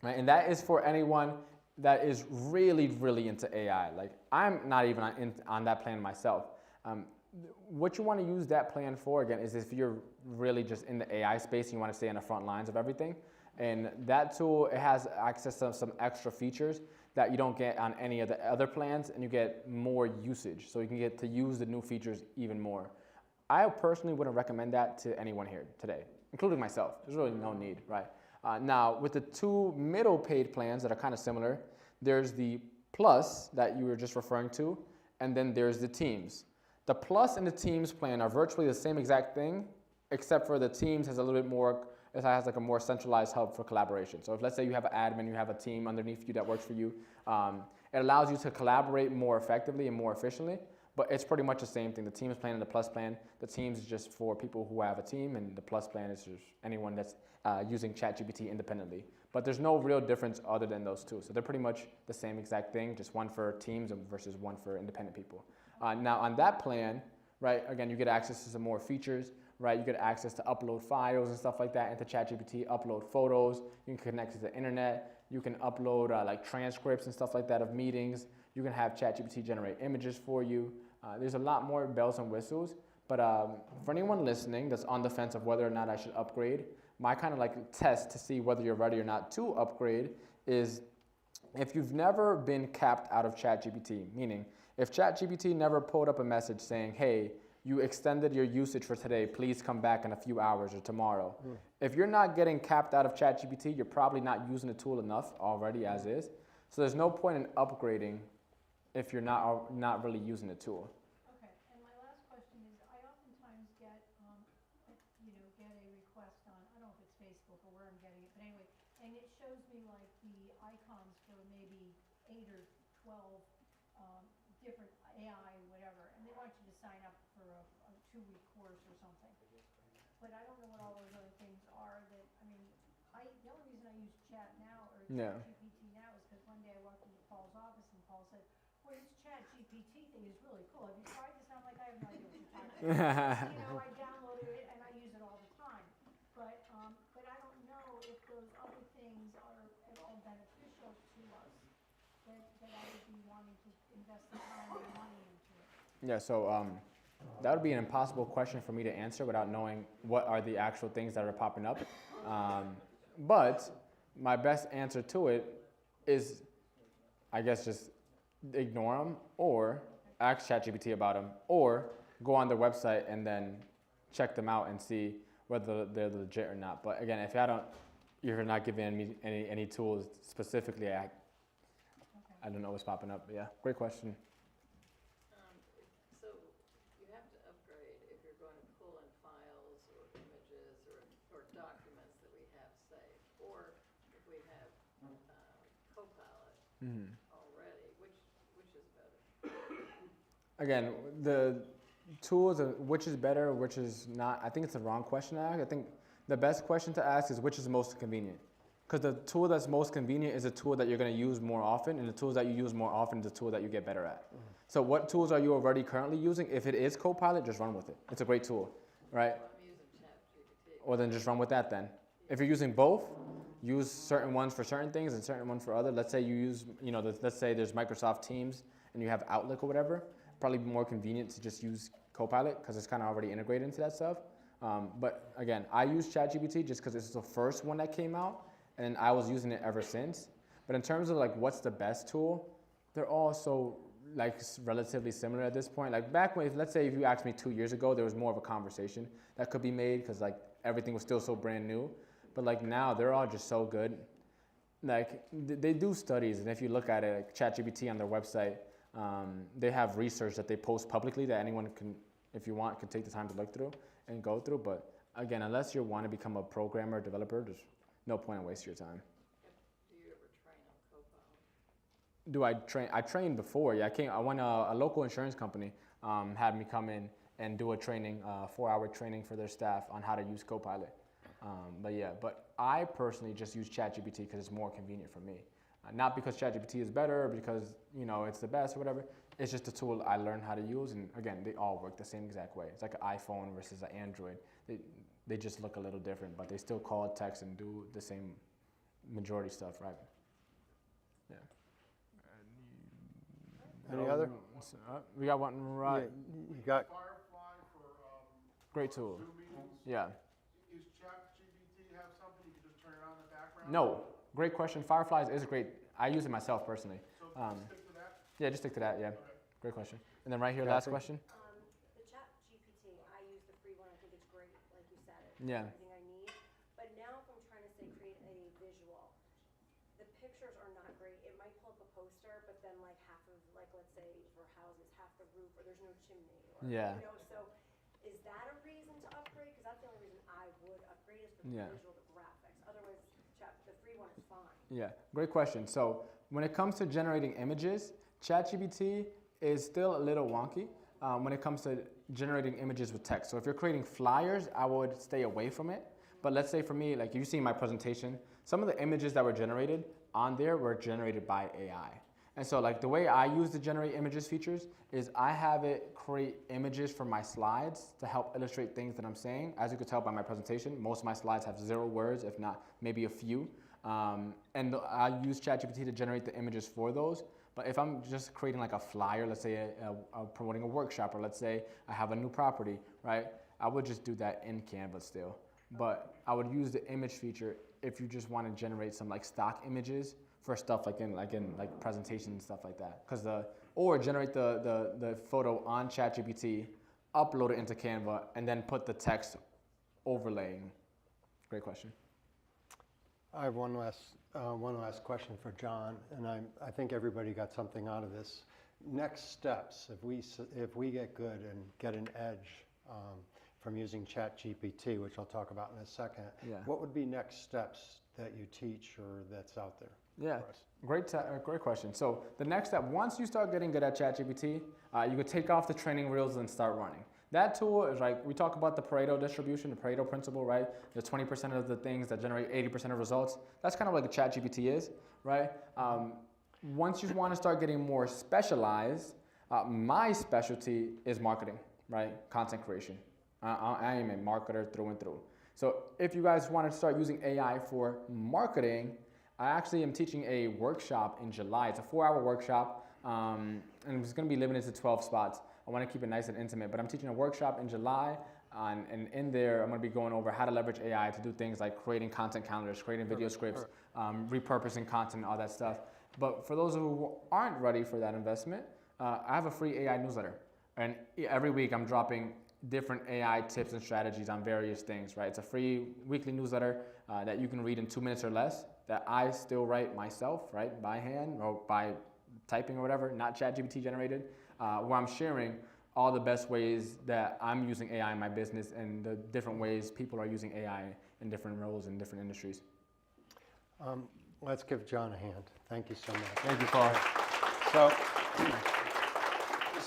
right? And that is for anyone that is really, really into AI. Like I'm not even on that plan myself. What you want to use that plan for, again, is if you're really just in the AI space and you want to stay on the front lines of everything. And that tool, it has access to some extra features that you don't get on any of the other plans, and you get more usage. So you can get to use the new features even more. I personally wouldn't recommend that to anyone here today, including myself. There's really no need, right? Now, with the 2 middle paid plans that are kind of similar, there's the Plus that you were just referring to, and then there's the Teams. The Plus and the Teams plan are virtually the same exact thing, except for the Teams has a little bit more, it has like a more centralized hub for collaboration. So if let's say you have an admin, you have a team underneath you that works for you, it allows you to collaborate more effectively and more efficiently, but it's pretty much the same thing. The Teams plan and the Plus plan, the Teams is just for people who have a team, and the Plus plan is just anyone that's using ChatGPT independently. But there's no real difference other than those 2. So they're pretty much the same exact thing, just one for teams versus one for independent people. Now on that plan, right, again, you get access to some more features, right? You get access to upload files and stuff like that into ChatGPT, upload photos, you can connect to the internet, you can upload like transcripts and stuff like that of meetings, you can have ChatGPT generate images for you. There's a lot more bells and whistles, but for anyone listening that's on the fence of whether or not I should upgrade, my kind of like test to see whether you're ready or not to upgrade is if you've never been capped out of ChatGPT, meaning if ChatGPT never pulled up a message saying, hey, you extended your usage for today, please come back in a few hours or tomorrow. If you're not getting capped out of ChatGPT, you're probably not using the tool enough already as is. So there's no point in upgrading if you're not really using the tool. Okay, and my last question is, I oftentimes get, get a request on, I don't know if it's Facebook or where I'm getting it, but anyway, and it shows me like the icons for maybe 8 or 12 different AI, whatever, and they want you to sign up for a 2-week course or something. But I don't know what all those other things are that, the only reason I use chat now or ChatGPT now is because one day I walked into Paul's office and Paul said, boy, this ChatGPT thing is really cool. Have you tried this? And I'm like, I have no idea what you're talking about. I downloaded it and I use it all the time. But I don't know if those other things are at all beneficial to us that I would be wanting to invest the time and money into it. Yeah, so that would be an impossible question for me to answer without knowing what are the actual things that are popping up. But my best answer to it is, I guess, just ignore them or ask ChatGPT about them or go on their website and then check them out and see whether they're legit or not. But again, if you're not giving me any tools specifically, I don't know what's popping up. But yeah, great question. So you have to upgrade if you're going to pull in files or images or documents that we have saved, or if we have already. Which is better? Again, the tools of which is better, which is not, I think it's the wrong question to ask. I think the best question to ask is which is most convenient. Because the tool that's most convenient is a tool that you're going to use more often, and the tools that you use more often is the tool that you get better at. So what tools are you already currently using? If it is Copilot, just run with it. It's a great tool, right? I'm using ChatGPT. Or then just run with that then. If you're using both, use certain ones for certain things and certain ones for other. Let's say you use, let's say there's Microsoft Teams and you have Outlook or whatever. Probably be more convenient to just use Copilot because it's kind of already integrated into that stuff. But again, I use ChatGPT just because it's the first one that came out, and I was using it ever since. But in terms of like what's the best tool, they're all so like relatively similar at this point. Like back when, let's say if you asked me 2 years ago, there was more of a conversation that could be made because like everything was still so brand new. But like now, they're all just so good. Like they do studies, and if you look at it, like ChatGPT on their website, they have research that they post publicly that anyone can, if you want, can take the time to look through and go through. But again, unless you want to become a programmer, developer, there's no point in wasting your time. Do you ever train on Copilot? Do I train? I trained before. Yeah, I went a local insurance company had me come in and do a training, 4-hour training for their staff on how to use Copilot. But I personally just use ChatGPT because it's more convenient for me. Not because ChatGPT is better, or because it's the best or whatever. It's just a tool I learned how to use, and again, they all work the same exact way. It's like an iPhone versus an Android. They just look a little different, but they still call, text, and do the same majority stuff, right? Yeah. Any other? We got one right. You got, Firefly for Great tool. Zoom meetings. Yeah. Is ChatGPT have something you can just turn it on in the background? No. Great question. Fireflies is great. I use it myself personally. So stick to that? Yeah, just stick to that. Yeah. Okay. Great question. And then right here, last question. The chat GPT, I use the free one, I think it's great, like you said, it's Yeah. everything I need. But now if I'm trying to say create a visual, the pictures are not great. It might pull up a poster, but then like half of, like let's say for houses, half the roof, or there's no chimney, or, Yeah. so is that a reason to upgrade? Because that's the only reason I would upgrade is for the Yeah. visual, the graphics. Otherwise, the free one is fine. Yeah, great question. So when it comes to generating images, ChatGPT is still a little wonky when it comes to generating images with text. So if you're creating flyers, I would stay away from it. But let's say for me, like you see in my presentation, some of the images that were generated on there were generated by AI. And so like the way I use the generate images features is I have it create images for my slides to help illustrate things that I'm saying. As you could tell by my presentation, most of my slides have 0 words, if not maybe a few. And I use ChatGPT to generate the images for those. But if I'm just creating like a flyer, let's say promoting a workshop, or let's say I have a new property, right? I would just do that in Canva still. But I would use the image feature if you just want to generate some like stock images for stuff like in presentations and stuff like that. Or generate the photo on ChatGPT, upload it into Canva, and then put the text overlaying. Great question. I have one last question for John, and I think everybody got something out of this. Next steps, if we get good and get an edge from using ChatGPT, which I'll talk about in a second, Yeah. what would be next steps that you teach or that's out there? Yeah, for us? great question. So the next step, once you start getting good at ChatGPT, you could take off the training wheels and start running. That tool is like, we talk about the Pareto distribution, the Pareto principle, right? The 20% of the things that generate 80% of results. That's kind of like a ChatGPT is, right? Once you want to start getting more specialized, my specialty is marketing, right? Content creation. I am a marketer through and through. So if you guys want to start using AI for marketing, I actually am teaching a workshop in July. It's a 4-hour workshop, and it's going to be limited to 12 spots. I want to keep it nice and intimate, but I'm teaching a workshop in July, and in there, I'm going to be going over how to leverage AI to do things like creating content calendars, creating video scripts, repurposing content, all that stuff. But for those who aren't ready for that investment, I have a free AI newsletter, and every week I'm dropping different AI tips and strategies on various things, right? It's a free weekly newsletter that you can read in 2 minutes or less that I still write myself, right? By hand or by typing or whatever, not ChatGPT generated, where I'm sharing all the best ways that I'm using AI in my business and the different ways people are using AI in different roles in different industries. Let's give John a hand. Thank you so much. Thank you, Paul.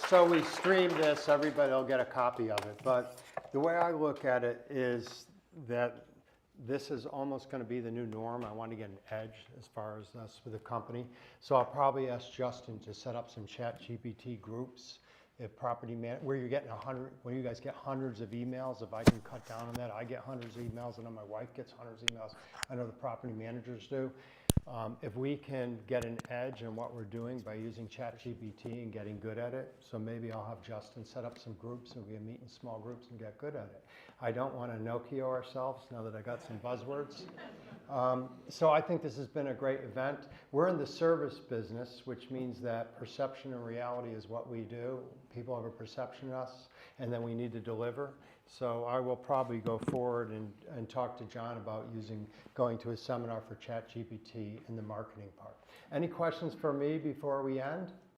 So we stream this, everybody will get a copy of it, but the way I look at it is that this is almost going to be the new norm. I want to get an edge as far as us with the company. So I'll probably ask Justin to set up some ChatGPT groups if where you're getting where you guys get hundreds of emails. If I can cut down on that, I get hundreds of emails. I know my wife gets hundreds of emails. I know the property managers do. If we can get an edge in what we're doing by using ChatGPT and getting good at it, so maybe I'll have Justin set up some groups and we can meet in small groups and get good at it. I don't want to Nokia ourselves now that I got some buzzwords. So I think this has been a great event. We're in the service business, which means that perception and reality is what we do. People have a perception of us, and then we need to deliver. So I will probably go forward and talk to John about going to a seminar for ChatGPT in the marketing part. Any questions for me before we end?